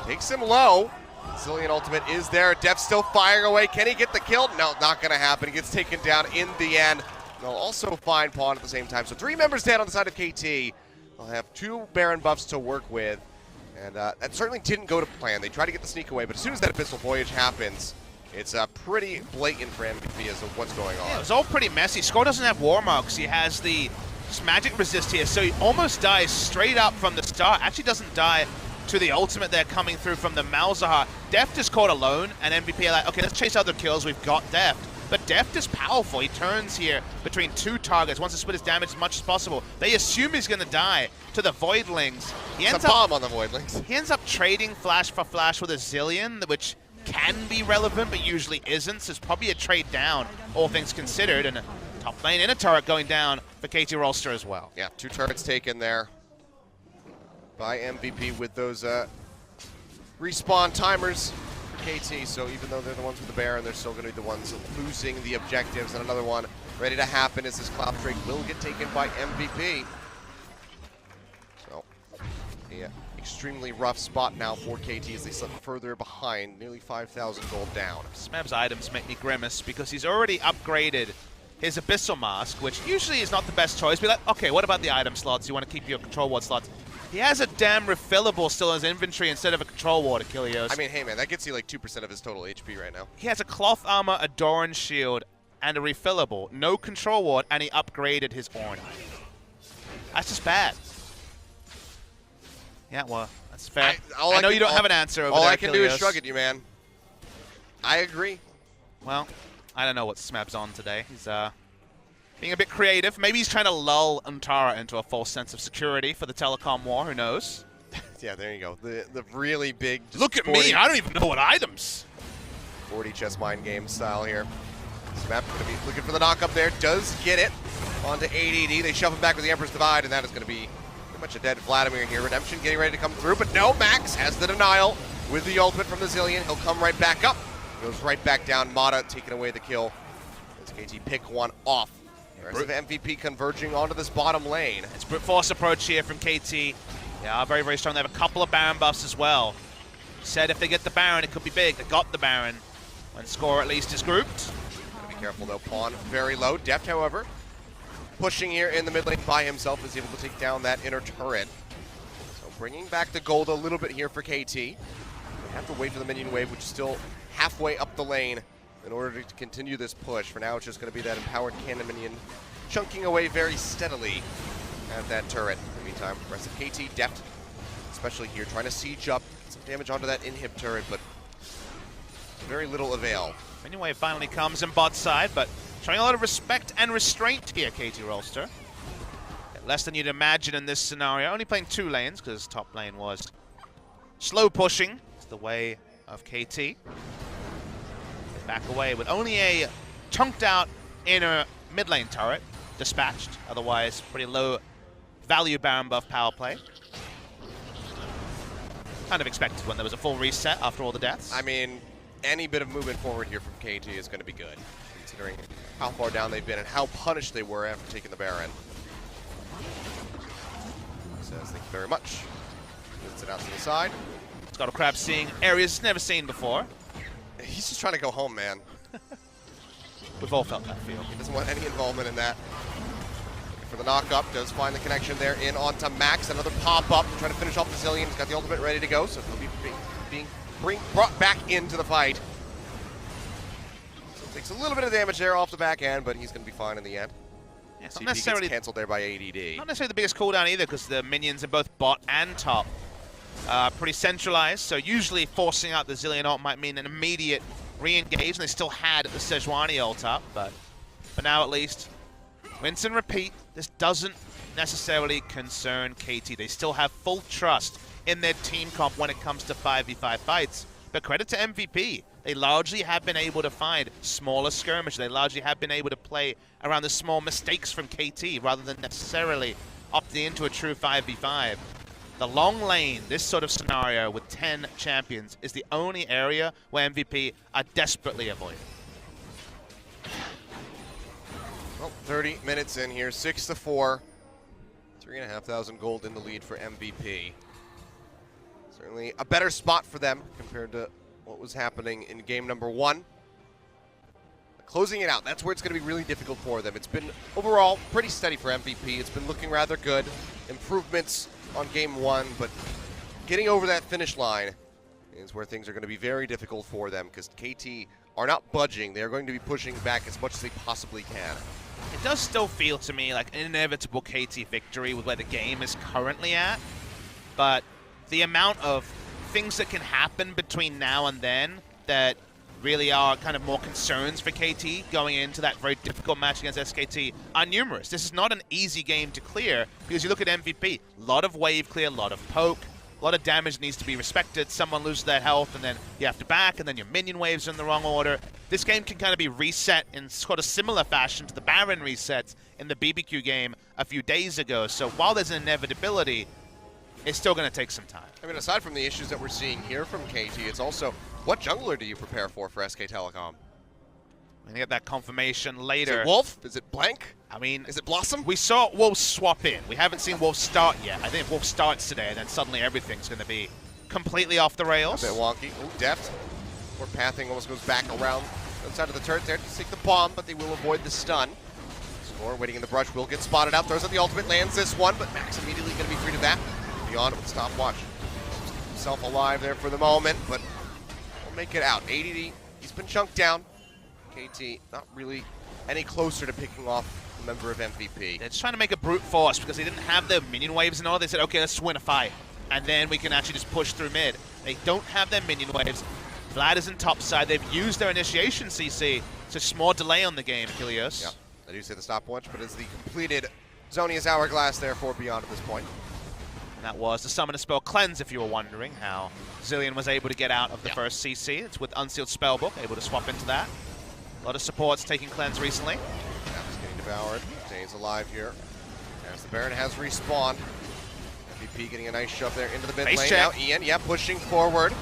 Takes him low. Zillion ultimate is there. Deft still firing away. Can he get the kill? No, not going to happen. He gets taken down in the end. They'll also find Pawn at the same time. So 3 members down on the side of KT. They'll have 2 Baron buffs to work with. And that certainly didn't go to plan. They tried to get the sneak away, but as soon as that Abyssal Voyage happens, it's pretty blatant for MVP as to what's going on. Yeah, it was all pretty messy. Score doesn't have War Marks. He has the magic resist here, so he almost dies straight up from the start. Actually doesn't die to the ultimate there coming through from the Malzahar. Deft is caught alone, and MVP are like, okay, let's chase other kills. We've got Deft. But Deft is powerful. He turns here between 2 targets, wants to split his damage as much as possible. They assume he's going to die to the Voidlings. He ends up bomb on the Voidlings. He ends up trading flash for flash with a Zillion, which can be relevant, but usually isn't. So it's probably a trade down, all things considered. And a top lane in a turret going down for KT Rolster as well. Yeah, 2 turrets taken there by MVP with those respawn timers. KT, so even though they're the ones with the Baron, they're still going to be the ones losing the objectives. And another one ready to happen as this Cloud Drake will get taken by MVP. So, yeah, extremely rough spot now for KT as they slip further behind, nearly 5,000 gold down. Smeb's items make me grimace because he's already upgraded his Abyssal Mask, which usually is not the best choice. Be like, okay, what about the item slots? You want to keep your control ward slots. He has a damn refillable still in his inventory instead of a control ward, Achilleos. I mean, hey man, that gets you like 2% of his total HP right now. He has a cloth armor, a Doran shield, and a refillable. No control ward, and he upgraded his Ornn. That's just bad. Yeah, well, that's fair. I know you don't have an answer over there, All I can do is Achilleos. shrug at you, man. I agree. Well, I don't know what Smab's on today. He's being a bit creative. Maybe he's trying to lull Untara into a false sense of security for the telecom war. Who knows? Yeah, there you go. The really big. Look at me. I don't even know what items. 40 chess mind game style here. Smap going to be looking for the knock up there. Does get it onto ADD. They shove him back with the Emperor's Divide, and that is going to be pretty much a dead Vladimir here. Redemption getting ready to come through, but no, Max has the denial with the ultimate from the Zillion. He'll come right back up. Goes right back down. Mata taking away the kill. As KT pick one off. The rest of MVP converging onto this bottom lane. It's brute force approach here from KT. Yeah, very, very strong. They have a couple of Baron buffs as well. Said if they get the Baron, it could be big. They got the Baron. When score at least is grouped. Gotta be careful though. Pawn very low. Deft, however, pushing here in the mid lane by himself, is able to take down that inner turret. So bringing back the gold a little bit here for KT. They have to wait for the minion wave, which is still halfway up the lane in order to continue this push. For now, it's just going to be that empowered cannon minion chunking away very steadily at that turret. In the meantime, the rest of KT deft, especially here, trying to siege up, get some damage onto that inhib turret, but very little avail. Minion wave finally comes in bot side, but showing a lot of respect and restraint here, KT Rolster. Less than you'd imagine in this scenario. Only playing 2 lanes, because top lane was slow pushing. It's the way of KT. Back away with only a chunked out inner mid lane turret dispatched. Otherwise, pretty low value Baron buff power play. Kind of expected when there was a full reset after all the deaths. I mean, any bit of movement forward here from KT is going to be good, considering how far down they've been and how punished they were after taking the Baron. Says thank you very much. Puts it out to the side. Scuttle Crab seeing areas never seen before. He's just trying to go home, man. We've all felt that feel. He doesn't want any involvement in that. Looking for the knock-up, does find the connection there in onto Max. Another pop-up to try to finish off the Zillion. He's got the ultimate ready to go, so he'll be brought back into the fight. So takes a little bit of damage there off the back end, but he's going to be fine in the end. Yeah, it's CP not necessarily gets canceled there by ADD. Not necessarily the biggest cooldown either, because the minions in both bot and top pretty centralized, so usually forcing out the Zillion ult might mean an immediate re-engage, and they still had the Sejuani ult up, but now at least, rinse and repeat. This doesn't necessarily concern KT. They still have full trust in their team comp when it comes to 5v5 fights, but credit to MVP. They largely have been able to find smaller skirmishes. They largely have been able to play around the small mistakes from KT rather than necessarily opting into a true 5v5. The long lane, this sort of scenario with 10 champions, is the only area where MVP are desperately avoiding. Well, 30 minutes in here, 6-4. 3,500 gold in the lead for MVP. Certainly a better spot for them compared to what was happening in game number 1. Closing it out, that's where it's going to be really difficult for them. It's been overall pretty steady for MVP. It's been looking rather good. Improvements on game 1, but getting over that finish line is where things are going to be very difficult for them, because KT are not budging. They're going to be pushing back as much as they possibly can. It does still feel to me like an inevitable KT victory with where the game is currently at, but the amount of things that can happen between now and then that really are kind of more concerns for KT going into that very difficult match against SKT are numerous. This is not an easy game to clear, because you look at MVP, a lot of wave clear, a lot of poke, a lot of damage needs to be respected. Someone loses their health and then you have to back, and then your minion waves are in the wrong order. This game can kind of be reset in sort of similar fashion to the Baron resets in the BBQ game a few days ago. So while there's an inevitability, it's still going to take some time. I mean, aside from the issues that we're seeing here from KT, it's also, what jungler do you prepare for SK Telecom? We're going to get that confirmation later. Is it Wolf? Is it Blank? I mean, is it Blossom? We saw Wolf swap in. We haven't seen Wolf start yet. I think if Wolf starts today, then suddenly everything's going to be completely off the rails. A bit wonky. Ooh, deft. Or pathing almost goes back around the side of the turret there to take the bomb, but they will avoid the stun. Score waiting in the brush will get spotted out. Throws out the ultimate, lands this one, but Max immediately going to be free to that. Beyond with stopwatch. Himself alive there for the moment, but we'll make it out. ADD, he's been chunked down. KT not really any closer to picking off a member of MVP. They're just trying to make a brute force because they didn't have their minion waves and all. They said, okay, let's win a fight, and then we can actually just push through mid. They don't have their minion waves. Vlad is in top side. They've used their initiation CC. It's a small delay on the game, Kilios. Yeah, I do say the stopwatch, but it's the completed Zonia's Hourglass there for Beyond at this point. And that was the summoner spell Cleanse, if you were wondering how Zilean was able to get out of the first CC. It's with Unsealed Spellbook, able to swap into that. A lot of supports taking Cleanse recently. He's getting devoured. Stays alive here. As the Baron has respawned. MVP getting a nice shove there into the mid lane. Now Ian, pushing forward.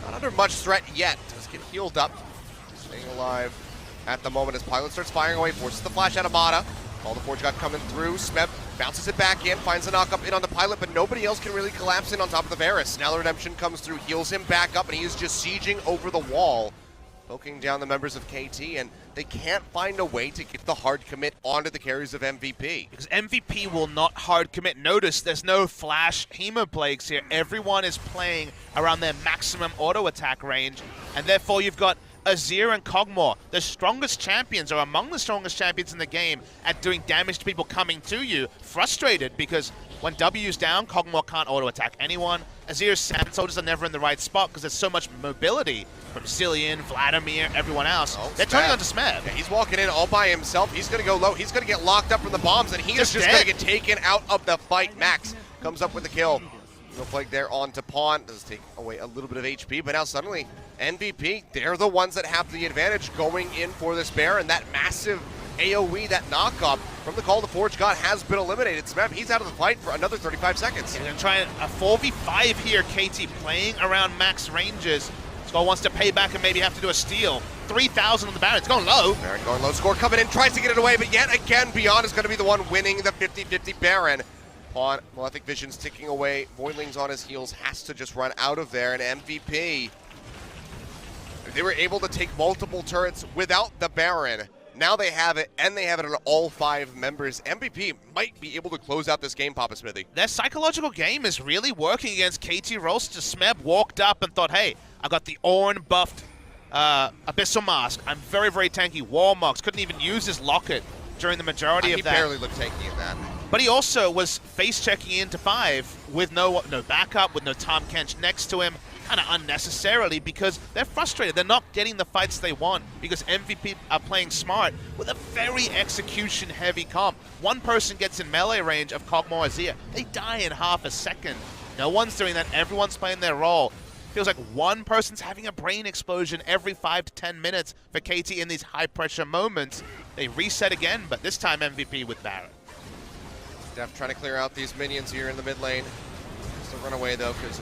Not under much threat yet. Does get healed up. Staying alive at the moment as Pilot starts firing away. Forces the flash out of Mata. All the Forge got coming through. Smeb bounces it back in. Finds the knock up in on the Pilot, but nobody else can really collapse in on top of the Varus. Now the Redemption comes through, heals him back up, and he is just sieging over the wall, poking down the members of KT, and they can't find a way to get the hard commit onto the carries of MVP. Because MVP will not hard commit. Notice there's no flash Hemoplagues here. Everyone is playing around their maximum auto attack range, and therefore you've got Azir and Kog'Maw, the strongest champions, or among the strongest champions in the game, at doing damage to people coming to you. Frustrated because when W's down, Kog'Maw can't auto-attack anyone. Azir's Sand Soldiers are never in the right spot because there's so much mobility from Zilean, Vladimir, everyone else. They're turning on to Smeb. Yeah, he's walking in all by himself. He's going to go low. He's going to get locked up from the bombs, and he is just going to get taken out of the fight. Max comes up with the kill. No Plague there on to Pawn. Does take away a little bit of HP, but now suddenly MVP, they're the ones that have the advantage going in for this bear, and that massive AoE, that knockup from the Call of the Forge God has been eliminated. Smeb, he's out of the fight for another 35 seconds. They're going to try a 4v5 here, KT playing around max ranges. Skull wants to pay back and maybe have to do a steal. 3,000 on the Baron. It's going low. Baron going low. Score coming in, tries to get it away, but yet again, Beyond is going to be the one winning the 50-50 Baron. Pawn, Malefic Vision's ticking away. Voidling's on his heels, has to just run out of there. And MVP, they were able to take multiple turrets without the Baron. Now they have it, and they have it on all 5 members. MVP might be able to close out this game, Papa Smithy. Their psychological game is really working against KT Rolster. Smeb walked up and thought, hey, I got the Ornn buffed Abyssal Mask. I'm very, very tanky. Warmox couldn't even use his locket during the majority of that. He barely looked tanky in that. But he also was face-checking into 5 with no backup, with no Tahm Kench next to him, kind of unnecessarily, because they're frustrated. They're not getting the fights they want because MVP are playing smart with a very execution-heavy comp. One person gets in melee range of Kog'Maw Azir. They die in half a second. No one's doing that. Everyone's playing their role. Feels like one person's having a brain explosion every 5 to 10 minutes for KT in these high-pressure moments. They reset again, but this time MVP with Baron. Def trying to clear out these minions here in the mid lane. Just to run away though, because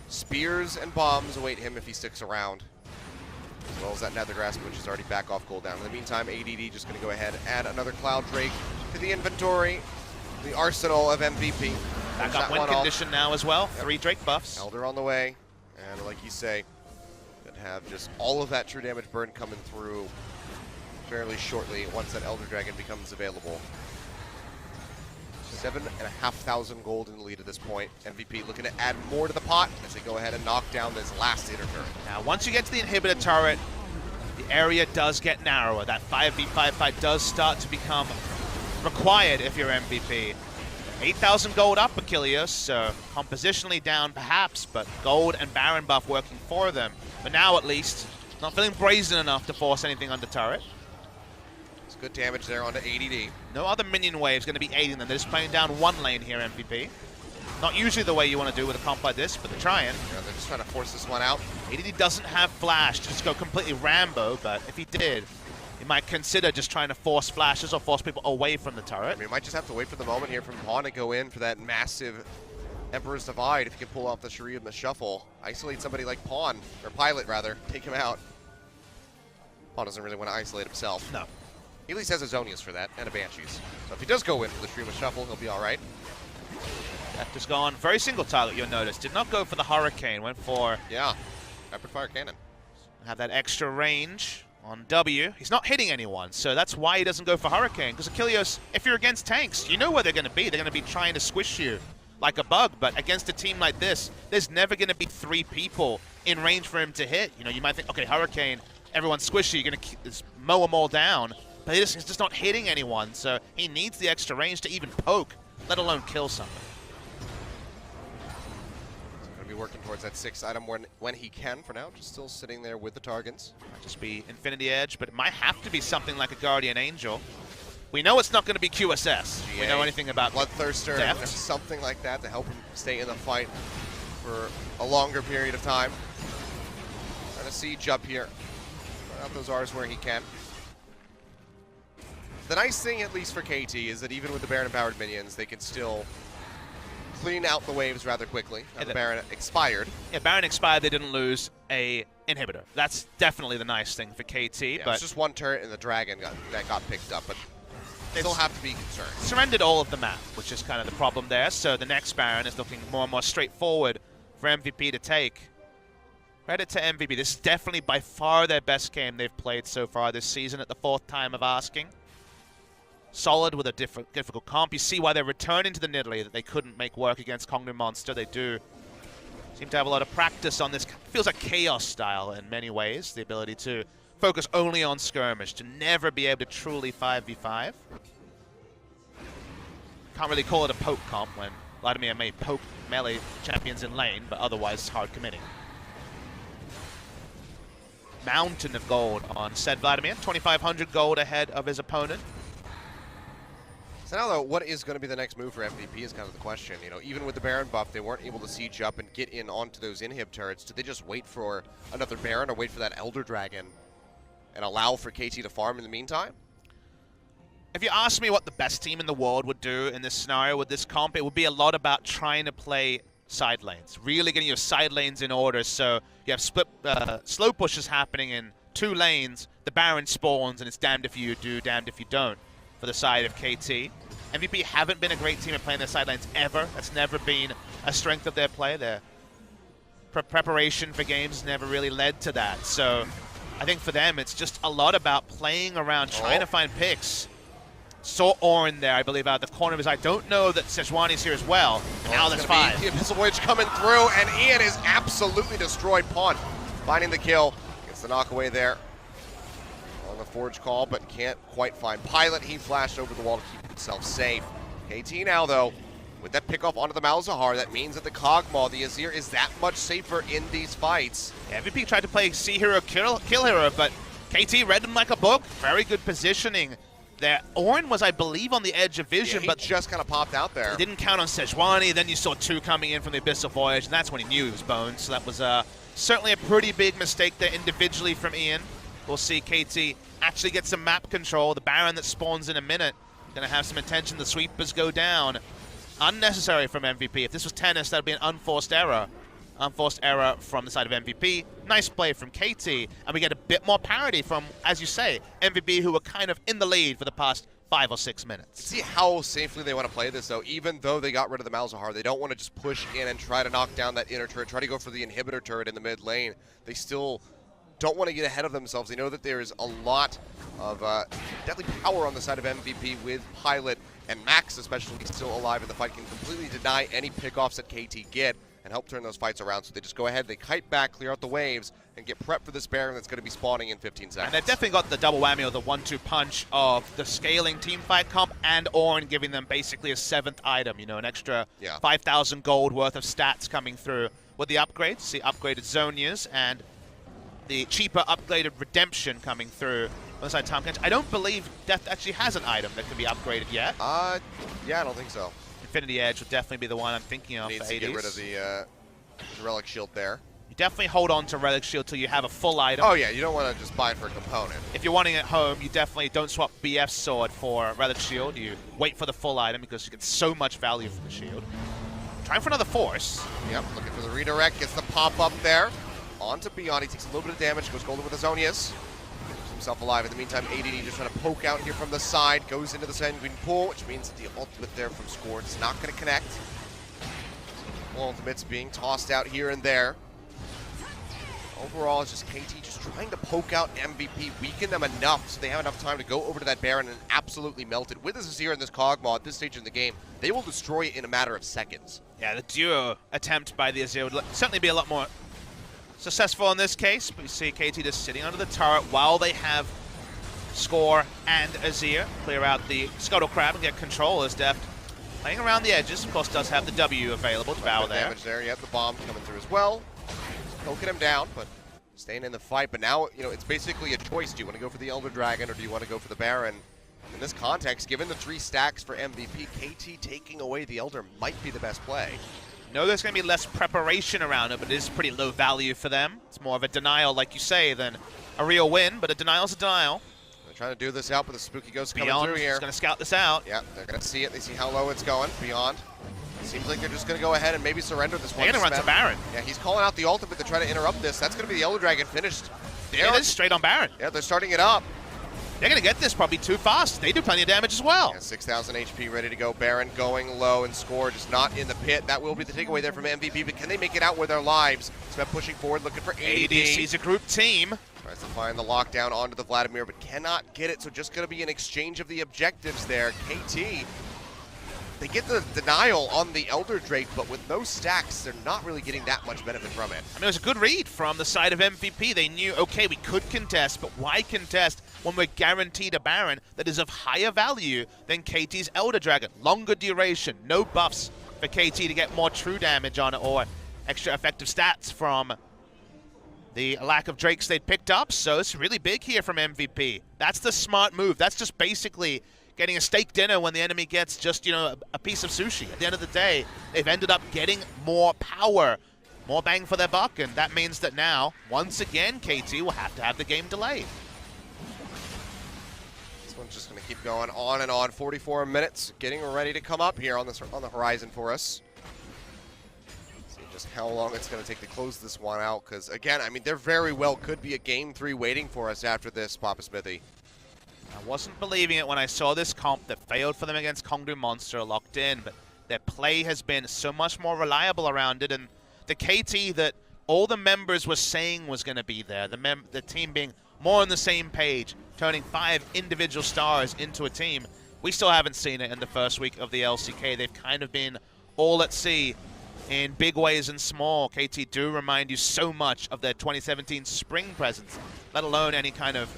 spears and bombs await him if he sticks around. As well as that Nether Grasp, which is already back off cooldown. In the meantime, ADD just going to go ahead and add another Cloud Drake to the inventory. The arsenal of MVP. Back up win condition now as well. Yep. 3 Drake buffs. Elder on the way. And like you say, could have just all of that true damage burn coming through fairly shortly once that Elder Dragon becomes available. 7,500 gold in the lead at this point. MVP looking to add more to the pot as they go ahead and knock down this last inner turret. Now, once you get to the inhibitor turret, the area does get narrower. That 5v5 fight does start to become required if you're MVP. 8,000 gold up, Achilles, so compositionally down perhaps, but gold and Baron buff working for them. But now at least, not feeling brazen enough to force anything under turret. Good damage there onto ADD. No other minion waves going to be aiding them. They're just playing down one lane here, MVP. Not usually the way you want to do with a comp like this, but they're trying. Yeah, they're just trying to force this one out. ADD doesn't have flash to just go completely Rambo, but if he did, he might consider just trying to force flashes or force people away from the turret. I mean, he might just have to wait for the moment here from Pawn to go in for that massive Emperor's Divide if he can pull off the Shuri and the Shuffle. Isolate somebody like Pawn, or Pilot rather, take him out. Pawn doesn't really want to isolate himself. No. He at least has Azonias for that, and a Banshees. So if he does go in for the Stream of Shuffle, he'll be all right. That just gone very single target, you'll notice. Did not go for the Hurricane, went for... Yeah, Rapid Fire Cannon. Have that extra range on W. He's not hitting anyone, so that's why he doesn't go for Hurricane. Because Achilles, if you're against tanks, you know where they're going to be. They're going to be trying to squish you like a bug, but against a team like this, there's never going to be 3 people in range for him to hit. You know, you might think, okay, Hurricane, everyone's squishy, you're going to mow them all down, but he's just not hitting anyone, so he needs the extra range to even poke, let alone kill something. He's going to be working towards that 6th item when he can. For now, just still sitting there with the Targans. Might just be Infinity Edge, but it might have to be something like a Guardian Angel. We know it's not going to be QSS. GA, we know anything about Bloodthirster, something like that to help him stay in the fight for a longer period of time. Trying to siege up here. Run out those R's where he can. The nice thing, at least for KT, is that even with the Baron-empowered minions, they can still clean out the waves rather quickly. Now the Baron expired. Yeah, Baron expired, they didn't lose a inhibitor. That's definitely the nice thing for KT. Yeah, but it's just one turret and the Dragon that got picked up, but they still have to be concerned. Surrendered all of the map, which is kind of the problem there. So the next Baron is looking more and more straightforward for MVP to take. Credit to MVP. This is definitely by far their best game they've played so far this season at the 4th time of asking. Solid with a difficult comp. You see why they're returning to the Nidalee that they couldn't make work against Kongnu Monster. They do seem to have a lot of practice on this. Feels like Chaos style in many ways. The ability to focus only on skirmish, to never be able to truly 5v5. Can't really call it a poke comp when Vladimir may poke melee champions in lane, but otherwise hard committing. Mountain of gold on said Vladimir. 2,500 gold ahead of his opponent. So now, though, what is going to be the next move for MVP is kind of the question. You know, even with the Baron buff, they weren't able to siege up and get in onto those inhib turrets. Did they just wait for another Baron or wait for that Elder Dragon and allow for KT to farm in the meantime? If you ask me what the best team in the world would do in this scenario with this comp, it would be a lot about trying to play side lanes. Really getting your side lanes in order so you have split slow pushes happening in 2 lanes, the Baron spawns, and it's damned if you do, damned if you don't for the side of KT. MVP haven't been a great team at playing their side lanes ever. That's never been a strength of their play. Their preparation for games never really led to that. So I think for them, it's just a lot about playing around, trying to find picks. Saw Orin there, I believe, out of the corner of his eye. Don't know that Sejuani's here as well. Now that's 5. The Abyssal Voyage coming through, and Ian is absolutely destroyed. Pawn finding the kill. Gets the knock away there on the Forge call, but can't quite find Pilot. He flashed over the wall to keep himself safe. KT now, though, with that pickoff onto the Malzahar, that means that the Kog'Maw, the Azir, is that much safer in these fights. Yeah, MVP tried to play C hero, kill hero, but KT read him like a book. Very good positioning there. Orin was, I believe, on the edge of vision, he but just kind of popped out there. He didn't count on Sejuani. Then you saw 2 coming in from the Abyssal Voyage, and that's when he knew he was boned. So that was certainly a pretty big mistake there individually from Ian. We'll see KT actually get some map control. The Baron that spawns in a minute going to have some attention. The sweepers go down. Unnecessary from MVP. If this was tennis, that would be an unforced error. Unforced error from the side of MVP. Nice play from KT. And we get a bit more parity from, as you say, MVP, who were kind of in the lead for the past 5 or 6 minutes. See how safely they want to play this, though. Even though they got rid of the Malzahar, they don't want to just push in and try to knock down that inner turret, try to go for the inhibitor turret in the mid lane. They still don't want to get ahead of themselves. They know that there is a lot of deadly power on the side of MVP with Pilot, and Max, especially, still alive in the fight, can completely deny any pickoffs that KT get and help turn those fights around. So they just go ahead, they kite back, clear out the waves, and get prepped for this Baron that's going to be spawning in 15 seconds. And they've definitely got the double whammy or the 1-2 punch of the scaling teamfight comp and Orin giving them basically a 7th item, you know, an extra 5,000 gold worth of stats coming through with the upgrades. See upgraded Zonias and the cheaper upgraded Redemption coming through on the side of Tahm Kench. I don't believe Death actually has an item that can be upgraded yet. Yeah, I don't think so. Infinity Edge would definitely be the one I'm thinking of for ADs. Needs to get rid of the Relic Shield there. You definitely hold on to Relic Shield till you have a full item. Oh yeah, you don't want to just buy it for a component. If you're wanting it home, you definitely don't swap BF's sword for Relic Shield. You wait for the full item because you get so much value from the shield. Trying for another Force. Yep, looking for the redirect, gets the pop up there. On to Beyond, he takes a little bit of damage, goes golden with the Zonias. Keeps himself alive. In the meantime, ADD just trying to poke out here from the side, goes into the Sanguine Pool, which means that the ultimate there from Scorn is not going to connect. Ultimates being tossed out here and there. Overall, it's just KT just trying to poke out MVP, weaken them enough so they have enough time to go over to that Baron and absolutely melt it. With this Azir and this Kog'Maw at this stage in the game, they will destroy it in a matter of seconds. Yeah, the duo attempt by the Azir would certainly be a lot more successful in this case, but you see KT just sitting under the turret while they have Score and Azir clear out the Scuttle Crab and get control as Deft playing around the edges. Of course, does have the W available to bow there. Damage there. You have the bomb coming through as well. Just poking him down, but staying in the fight. But now, you know, it's basically a choice. Do you want to go for the Elder Dragon or do you want to go for the Baron? In this context, given the 3 stacks for MVP, KT taking away the Elder might be the best play. No, there's going to be less preparation around it, but it is pretty low value for them. It's more of a denial, like you say, than a real win, but a denial's a denial. They're trying to do this out, but the Spooky Ghost coming Beyond through here. is going to scout this out. Yeah, they're going to see it. They see how low it's going. Beyond. Seems like they're just going to go ahead and maybe surrender this one. They're going to run to Baron. Yeah, he's calling out the ultimate to try to interrupt this. That's going to be the Elder Dragon finished. It is straight on Baron. Yeah, they're starting it up. They're going to get this probably too fast. They do plenty of damage as well. Yeah, 6,000 HP ready to go. Baron going low and Score just not in the pit. That will be the takeaway there from MVP, but can they make it out with their lives? Smeb pushing forward, looking for AD. sees a group team. Tries to find the lockdown onto the Vladimir, but cannot get it, so just going to be an exchange of the objectives there. KT, they get the denial on the Elder Drake, but with no stacks, they're not really getting that much benefit from it. I mean, it was a good read from the side of MVP. They knew, okay, we could contest, but why contest when we're guaranteed a Baron that is of higher value than KT's Elder Dragon? Longer duration, no buffs for KT to get more true damage on it or extra effective stats from the lack of Drakes they'd picked up, so it's really big here from MVP. That's the smart move. That's just basically getting a steak dinner when the enemy gets just, you know, a piece of sushi. At the end of the day, they've ended up getting more power, more bang for their buck, and that means that now, once again, KT will have to have the game delayed. This one's just going to keep going on and on. 44 minutes, getting ready to come up here on the horizon for us. See just how long it's going to take to close this one out, because again, I mean, there very well could be a Game 3 waiting for us after this, Papa Smithy. I wasn't believing it when I saw this comp that failed for them against Kongdu Monster locked in, but their play has been so much more reliable around it, and the KT that all the members were saying was going to be there, the team being more on the same page, turning 5 individual stars into a team, we still haven't seen it in the first week of the LCK. They've kind of been all at sea in big ways and small. KT do remind you so much of their 2017 spring presence, let alone any kind of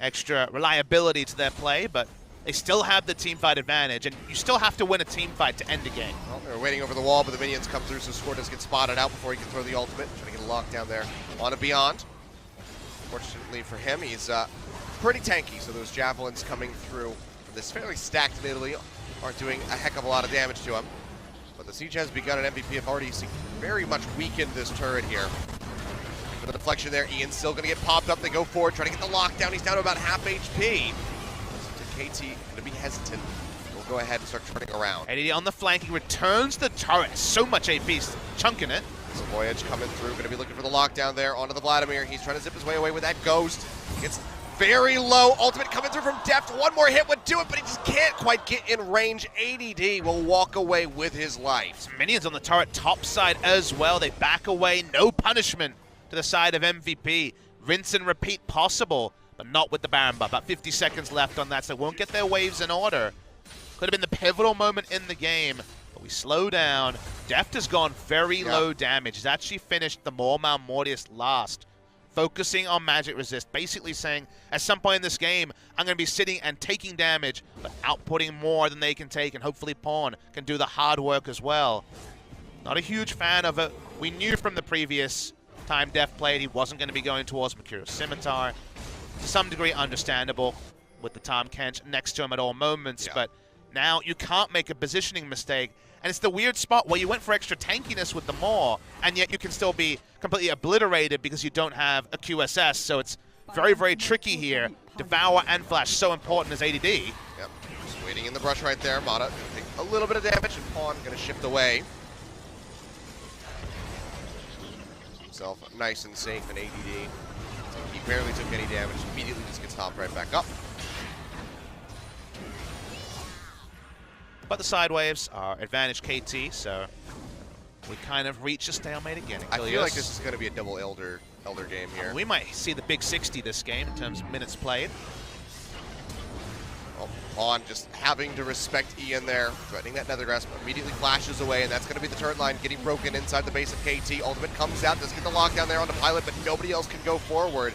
extra reliability to their play, but they still have the team fight advantage, and you still have to win a team fight to end a game. Well, they're waiting over the wall, but the minions come through, so Score does get spotted out before he can throw the ultimate. Trying to get a lockdown there on a Beyond. Fortunately for him, he's pretty tanky, so those javelins coming through from this fairly stacked Italy aren't doing a heck of a lot of damage to him. But the siege has begun, and MVP have already very much weakened this turret here. The deflection there, Ian's still going to get popped up. They go forward, trying to get the lockdown. He's down to about half HP. So KT going to be hesitant. We'll go ahead and start turning around. AD on the flank, he returns the turret. So much AP, chunking it. So Voyage coming through, going to be looking for the lockdown there onto the Vladimir. He's trying to zip his way away with that Ghost. Gets very low. Ultimate coming through from Deft. One more hit would do it, but he just can't quite get in range. ADD will walk away with his life. Some minions on the turret top side as well. They back away, no punishment to the side of MVP. Rinse and repeat possible, but not with the Baron buff. About 50 seconds left on that, so they won't get their waves in order. Could have been the pivotal moment in the game, but we slow down. Deft has gone very low damage. He's actually finished the Mormal Mortius last, focusing on magic resist, basically saying, at some point in this game, I'm going to be sitting and taking damage, but outputting more than they can take, and hopefully Pawn can do the hard work as well. Not a huge fan of it. We knew from the previous time Deft played, he wasn't going to be going towards Mercurial Scimitar. To some degree understandable with the Tahm Kench next to him at all moments, but now you can't make a positioning mistake. And it's the weird spot where you went for extra tankiness with the Maw, and yet you can still be completely obliterated because you don't have a QSS, so it's very, very tricky here. Devour and Flash, so important as ADD. Yep, just waiting in the brush right there. Mata going to take a little bit of damage, and Pawn going to shift away. Nice and safe in ADD. He barely took any damage, immediately just gets hopped right back up. But the side waves are advantage KT, so We kind of reach a stalemate again. I feel like this is going to be a double Elder game here. We might see the big 60 this game in terms of minutes played. Well, Pawn just having to respect Ian there, threatening that Nether Grasp, immediately flashes away, and that's going to be the turret line getting broken inside the base of KT. Ultimate comes out, does get the lockdown there onto Pilot, but nobody else can go forward.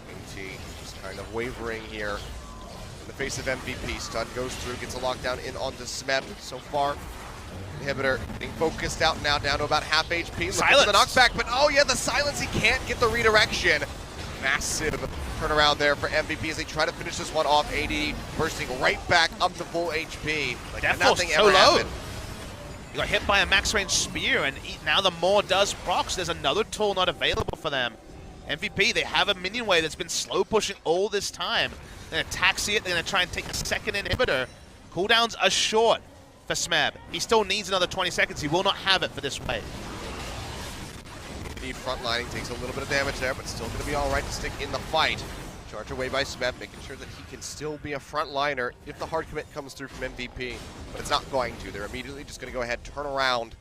KT just kind of wavering here in the face of MVP. Stun goes through, gets a lockdown in onto Smeb so far. Inhibitor getting focused out now, down to about half HP. Silence! The knockback, but oh yeah, the silence, he can't get the redirection. Massive turnaround there for MVP as they try to finish this one off. AD bursting right back up to full HP. Like nothing ever happened. He got hit by a max range spear, and now the Maw does proc, so there's another tool not available for them. MVP, they have a minion wave that's been slow pushing all this time. They're going to taxi it, they're going to try and take a second inhibitor. Cooldowns are short for Smeb. He still needs another 20 seconds. He will not have it for this wave. Frontlining takes a little bit of damage there, but still going to be all right to stick in the fight. Charge away by Smeb, making sure that he can still be a frontliner if the hard commit comes through from MVP, but it's not going to. They're immediately just going to go ahead, turn around,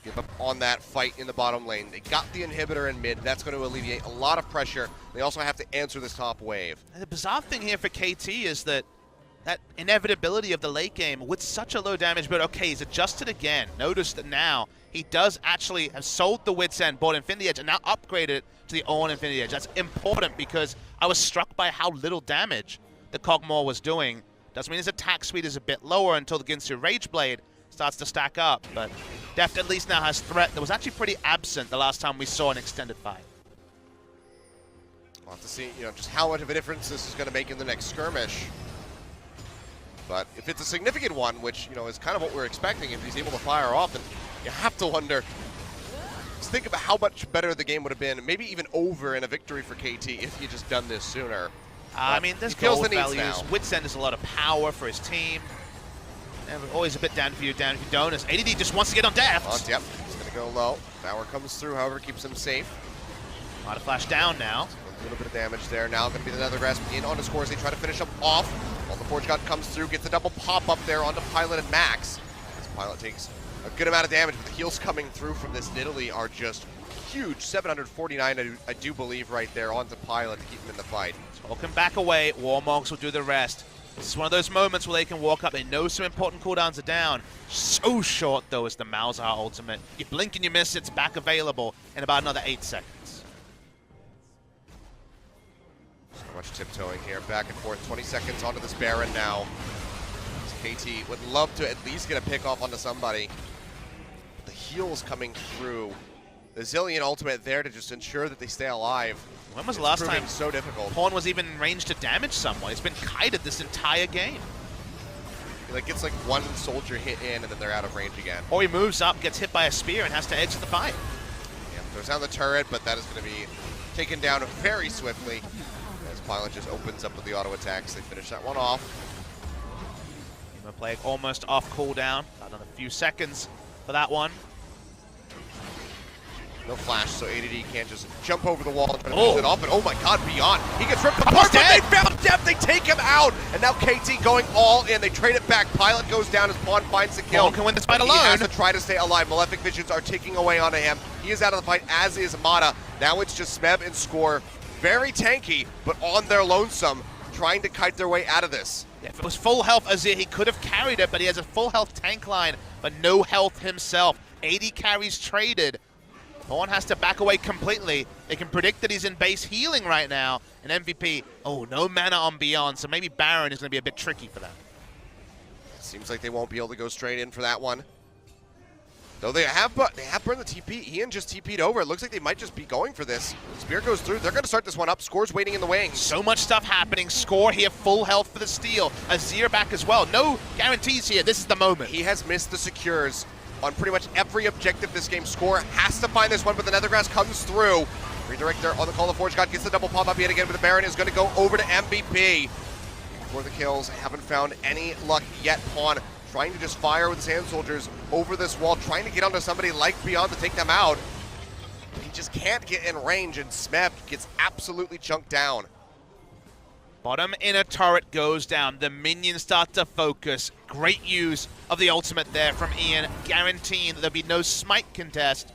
give up on that fight in the bottom lane. They got the inhibitor in mid. That's going to alleviate a lot of pressure. They also have to answer this top wave. And the bizarre thing here for KT is that inevitability of the late game with such a low damage, but okay, he's adjusted again. Notice that now he does actually have sold the Wit's End, bought Infinity Edge, and now upgraded it to the Own Infinity Edge. That's important because I was struck by how little damage the Cogmore was doing. Doesn't mean his attack speed is a bit lower until the Ginsu Rage Blade starts to stack up, but Deft at least now has threat that was actually pretty absent the last time we saw an extended fight. We'll have to see, just how much of a difference this is going to make in the next skirmish. But if it's a significant one, which, is kind of what we're expecting, if he's able to fire off, then you have to wonder, just think about how much better the game would have been, maybe even over in a victory for KT if he had just done this sooner. I mean, there's gold values. Wit's End is a lot of power for his team. And always a bit down if you don't. As ADD just wants to get on Deft. Yep, he's going to go low. Power comes through, however, keeps him safe. A lot of flash down now. A little bit of damage there. Now going to be the Nether Grasp in onto Score as they try to finish him off. While the Forge God comes through, gets a double pop up there onto Pilot and Max. This Pilot takes a good amount of damage, but the heals coming through from this Nidalee are just huge. 749, I do believe, right there onto Pilot to keep him in the fight. So can back away. Warmogs will do the rest. This is one of those moments where they can walk up. They know some important cooldowns are down. So short, though, is the Malzahar ultimate. You blink and you miss, it's back available in about another 8 seconds. So much tiptoeing here, back and forth. 20 seconds onto this Baron now. KT would love to at least get a pick off onto somebody. But the heals coming through. The Zillion ultimate there to just ensure that they stay alive. When was the last time so difficult? Pawn was even in range to damage someone? He's been kited this entire game. He gets like one soldier hit in and then they're out of range again. Or he moves up, gets hit by a spear, and has to exit the fight. Yeah, throws down the turret, but that is going to be taken down very swiftly. As Pilot just opens up with the auto attacks. They finish that one off. Emo Plague almost off cooldown. Got another few seconds for that one. No flash, so ADD can't just jump over the wall and try to pull it off. And oh my god, Beyond. He gets ripped apart, but they found Deft. They take him out. And now KT going all in. They trade it back. Pilot goes down as Pawn finds the kill. Pawn can win this fight alone. He has to try to stay alive. Malefic Visions are ticking away onto him. He is out of the fight, as is Mata. Now it's just Smeb and Score. Very tanky, but on their lonesome, trying to kite their way out of this. Yeah, if it was full health Azir, he could have carried it, but he has a full health tank line, but no health himself. 80 carries traded. Pawn has to back away completely. They can predict that he's in base healing right now. And MVP, no mana on Beyond, so maybe Baron is going to be a bit tricky for them. Seems like they won't be able to go straight in for that one. Though they have burned the TP. Ian just TP'd over. It looks like they might just be going for this. Spear goes through. They're going to start this one up. Score's waiting in the wings. So much stuff happening. Score here, full health for the steal. Azir back as well. No guarantees here. This is the moment. He has missed the secures on pretty much every objective this game. Score has to find this one, but the Nethergrass comes through. Redirect there on the call of Forge God. Gets the double pop-up yet again, but the Baron is going to go over to MVP. For the kills, haven't found any luck yet. Pawn trying to just fire with his hand soldiers over this wall, trying to get onto somebody like Beyond to take them out. He just can't get in range, and Smeb gets absolutely chunked down. Bottom inner turret goes down. The minions start to focus. Great use of the ultimate there from Ian, guaranteeing that there'll be no smite contest.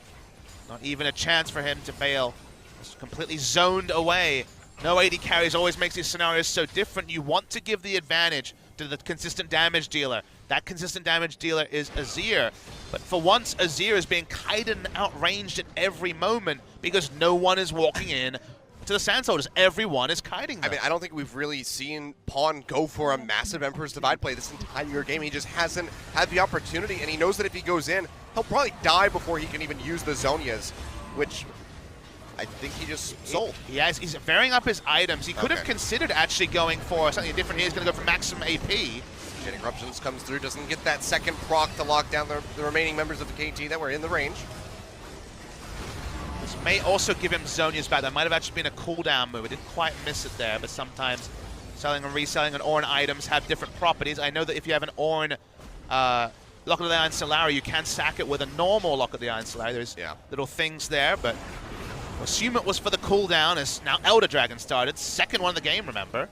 Not even a chance for him to fail. It's completely zoned away. No AD carries always makes these scenarios so different. You want to give the advantage to the consistent damage dealer. That consistent damage dealer is Azir. But for once, Azir is being kited and outranged at every moment because no one is walking in to the Sand Soldiers. Everyone is kiting them. I mean, I don't think we've really seen Pawn go for a massive Emperor's Divide play this entire game. He just hasn't had the opportunity, and he knows that if he goes in, he'll probably die before he can even use the Zonias, which I think he just sold. He's varying up his items. He could have considered actually going for something different here. He's going to go for maximum AP. Chain Eruptions comes through, doesn't get that second proc to lock down the remaining members of the KT that were in the range. This may also give him Zonia's back. That might have actually been a cooldown move. I didn't quite miss it there, but sometimes selling and reselling and Ornn items have different properties. I know that if you have an Ornn Lock of the Iron Solari, you can sack it with a normal Lock of the Iron Solari. There's little things there, but assume it was for the cooldown as now Elder Dragon started. Second one of the game, remember.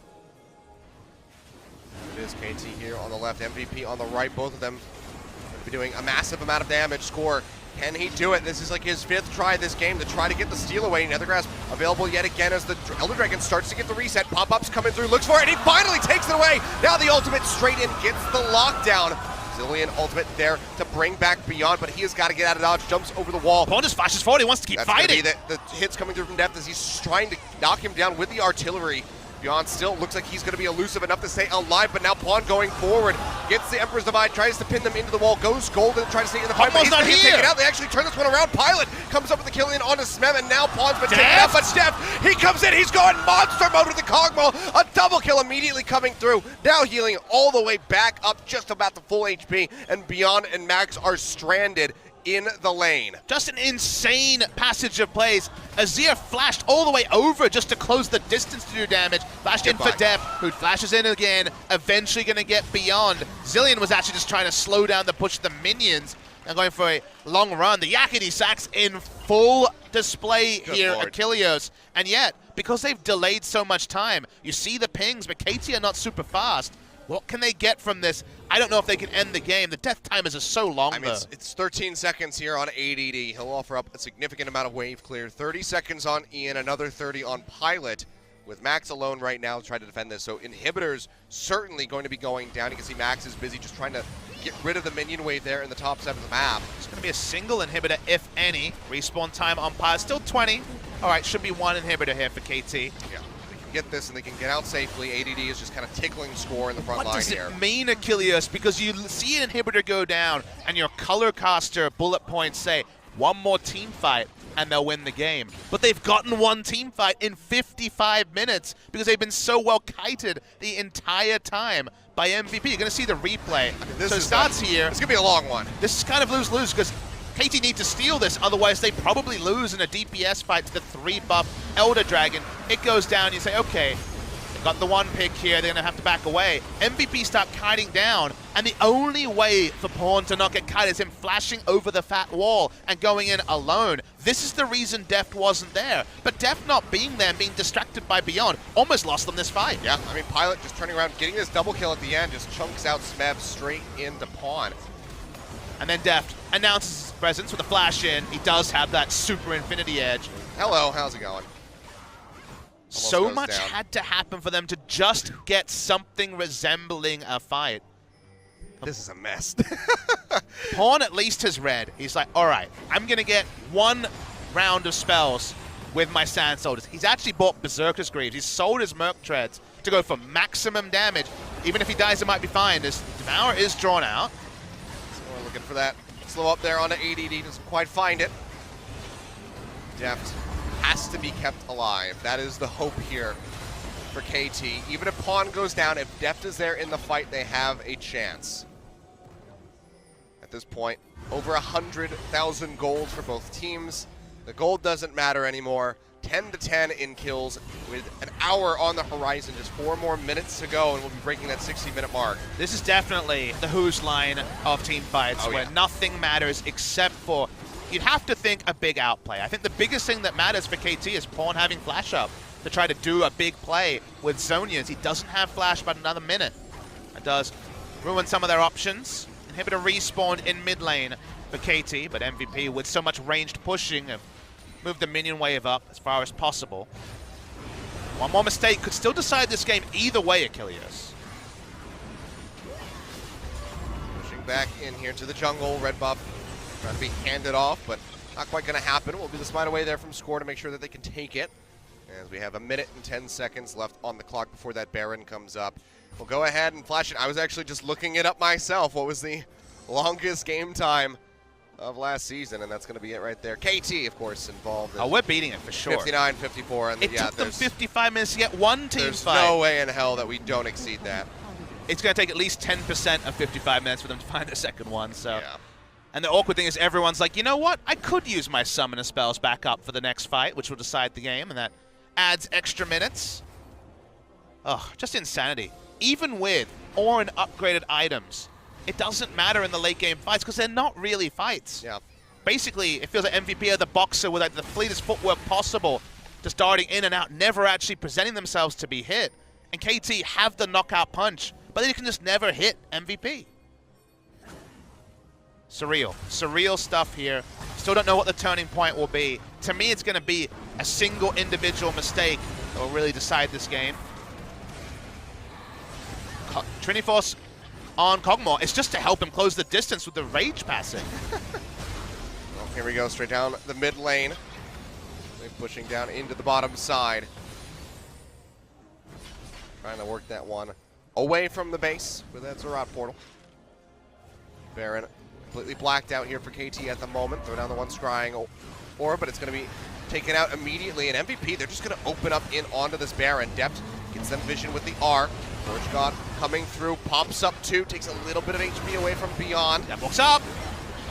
It is KT here on the left, MVP on the right. Both of them will be doing a massive amount of damage. Score. Can he do it? This is like his 5th try this game to try to get the steal away. Nethergrass available yet again as the Elder Dragon starts to get the reset. Pop-ups coming through, looks for it, and he finally takes it away. Now the ultimate straight in, gets the lockdown. Zillion ultimate there to bring back Beyond, but he has got to get out of dodge, jumps over the wall. Pawn just flashes forward, he wants to keep fighting. The hits coming through from depth as he's trying to knock him down with the artillery. Beyond still looks like he's going to be elusive enough to stay alive, but now Pawn going forward, gets the Emperor's Divide, tries to pin them into the wall, goes golden, tries to stay in the fight, but he's not here. Take it out. They actually turn this one around. Pilot comes up with the kill in onto Smem, and now Pawn's been taken out, but Steph, he comes in, he's going monster mode with the Cogmo, a double kill immediately coming through, now healing all the way back up, just about to full HP, and Beyond and Max are stranded in the lane. Just an insane passage of plays. Azir flashed all the way over just to close the distance to do damage. Flashed in for Def, who flashes in again, eventually going to get Beyond. Zillion was actually just trying to slow down the push of the minions and going for a long run. The Yakety Sax in full display here at Achilleos. And yet, because they've delayed so much time, you see the pings, but KT are not super fast. What can they get from this? I don't know if they can end the game. The death timers are so long, though. It's 13 seconds here on ADD. He'll offer up a significant amount of wave clear. 30 seconds on Ian, another 30 on Pilot, with Max alone right now to try to defend this. So Inhibitor's certainly going to be going down. You can see Max is busy just trying to get rid of the minion wave there in the top 7 of the map. It's going to be a single Inhibitor, if any. Respawn time on Pilot, still 20. All right, should be one Inhibitor here for KT. Yeah. Get this and they can get out safely. ADD is just kind of tickling Score in the front line here. What does it mean, Achilleos? Because you see an Inhibitor go down and your color caster bullet points say one more team fight and they'll win the game. But they've gotten one team fight in 55 minutes because they've been so well kited the entire time by MVP. You're going to see the replay. So it starts here. It's going to be a long one. This is kind of lose-lose because KT need to steal this, otherwise they probably lose in a DPS fight to the 3-buff Elder Dragon. It goes down, you say, okay, they've got the one pick here, they're going to have to back away. MVP start kiting down, and the only way for Pawn to not get kited is him flashing over the fat wall and going in alone. This is the reason Deft wasn't there. But Deft not being there and being distracted by Beyond almost lost them this fight. Yeah, I mean, Pilot just turning around, getting this double kill at the end, just chunks out Smeb straight into Pawn. And then Deft announces his presence with a flash in. He does have that super infinity edge. Hello, how's it going? So much had to happen for them to just get something resembling a fight. This is a mess. Pawn at least has read. He's like, all right, I'm going to get one round of spells with my Sand Soldiers. He's actually bought Berserker's Greaves. He's sold his Merc Treads to go for maximum damage. Even if he dies, it might be fine. This Devour is drawn out. We're looking for that slow up there on the ADD, doesn't quite find it. Deft has to be kept alive. That is the hope here for KT. Even if Pawn goes down, if Deft is there in the fight, they have a chance. At this point, over 100,000 gold for both teams. The gold doesn't matter anymore. 10-10 in kills with an hour on the horizon, just 4 more minutes to go, and we'll be breaking that 60-minute mark. This is definitely the Who's line of team fights where nothing matters except for, you'd have to think a big outplay. I think the biggest thing that matters for KT is Pawn having flash up. to try to do a big play with Zhonya's. He doesn't have flash about another minute. It does ruin some of their options. Inhibitor respawned in mid lane for KT, but MVP with so much ranged pushing have moved the minion wave up as far as possible. One more mistake could still decide this game either way, Achilles. Pushing back in here to the jungle, red buff trying to be handed off, but not quite going to happen. Will be the smite away there from score to make sure that they can take it. As we have a minute and 10 seconds left on the clock before that Baron comes up. We'll go ahead and flash it. I was actually just looking it up myself. What was the longest game time of last season? And that's going to be it right there. KT, of course, involved. Oh, we're beating it for sure. 59-54. And it took them 55 minutes to get one team there's fight. There's no way in hell that we don't exceed that. It's going to take at least 10% of 55 minutes for them to find the second one. So. Yeah. And the awkward thing is everyone's like, you know what? I could use my summoner spells back up for the next fight, which will decide the game, and that adds extra minutes. Ugh, just insanity. Even with or upgraded items, it doesn't matter in the late game fights because they're not really fights. Yeah. Basically, it feels like MVP are the boxer with like the fleetest footwork possible, just darting in and out, never actually presenting themselves to be hit. And KT have the knockout punch, but they can just never hit MVP. Surreal stuff here. Still don't know what the turning point will be. To me, it's going to be a single individual mistake that will really decide this game. Trinity Force on Kog'Maw. It's just to help him close the distance with the rage passing. Well, here we go, straight down the mid lane. They're pushing down into the bottom side. Trying to work that one away from the base with that Zerat portal. Baron completely blacked out here for KT at the moment. Throw down the one scrying orb, but it's going to be taken out immediately. And MVP, they're just going to open up in onto this Baron. Depth gets them vision with the R. Forge God coming through, pops up two, takes a little bit of HP away from Beyond. That walks up.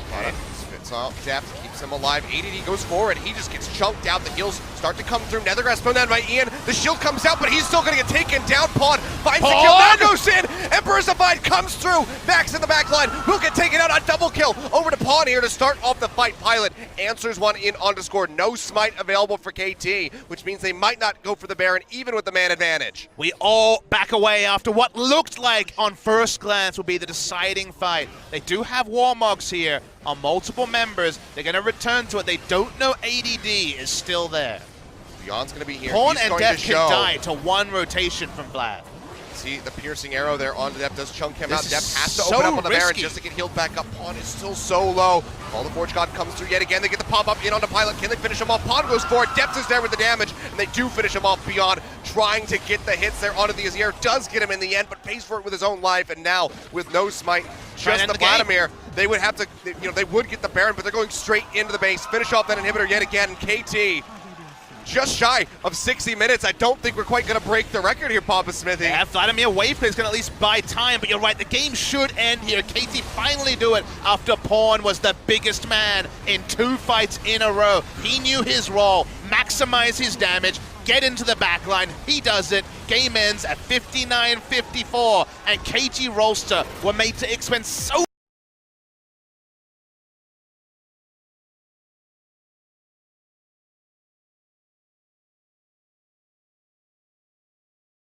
Okay. Spits out Depth, keeps him alive. ADD goes forward, he just gets chunked out. The heals start to come through. Nethergrass thrown down by Ian. The shield comes out, but he's still going to get taken down. Pawn finds the kill, now goes in. Emperor's Divide comes through. Max in the back line, will get taken out on double kill. Over to Pawn here to start off the fight. Pilot answers one in on to score. No smite available for KT, which means they might not go for the Baron, even with the man advantage. We all back away after what looked like on first glance will be the deciding fight. They do have Warmogs here on multiple members. They're going to return to it. They don't know ADD is still there. Beyond's going to be here. Pawn and Depth can die to one rotation from Vlad. See the piercing arrow there on Depth does chunk him out. This Depth has to so open up on the Baron risky. just to get healed back up. Pawn is still so low. All the Forge God comes through yet again. They get the pop up in onto Pilot. Can they finish him off? Pawn goes for it. Depth is there with the damage, and they do finish him off. Beyond trying to get the hits there onto the Azir. Does get him in the end, but pays for it with his own life. And now with no smite, just the Vladimir, they would have to, they would get the Baron, but they're going straight into the base. Finish off that inhibitor yet again. KT just shy of 60 minutes. I don't think we're quite going to break the record here, Papa Smithy. Yeah, Vladimir Waveplay is going to at least buy time, but you're right, the game should end here. KT finally do it after Pawn was the biggest man in 2 fights in a row. He knew his role, maximize his damage, get into the backline. He does it. Game ends at 59-54, and KT Rolster were made to expend so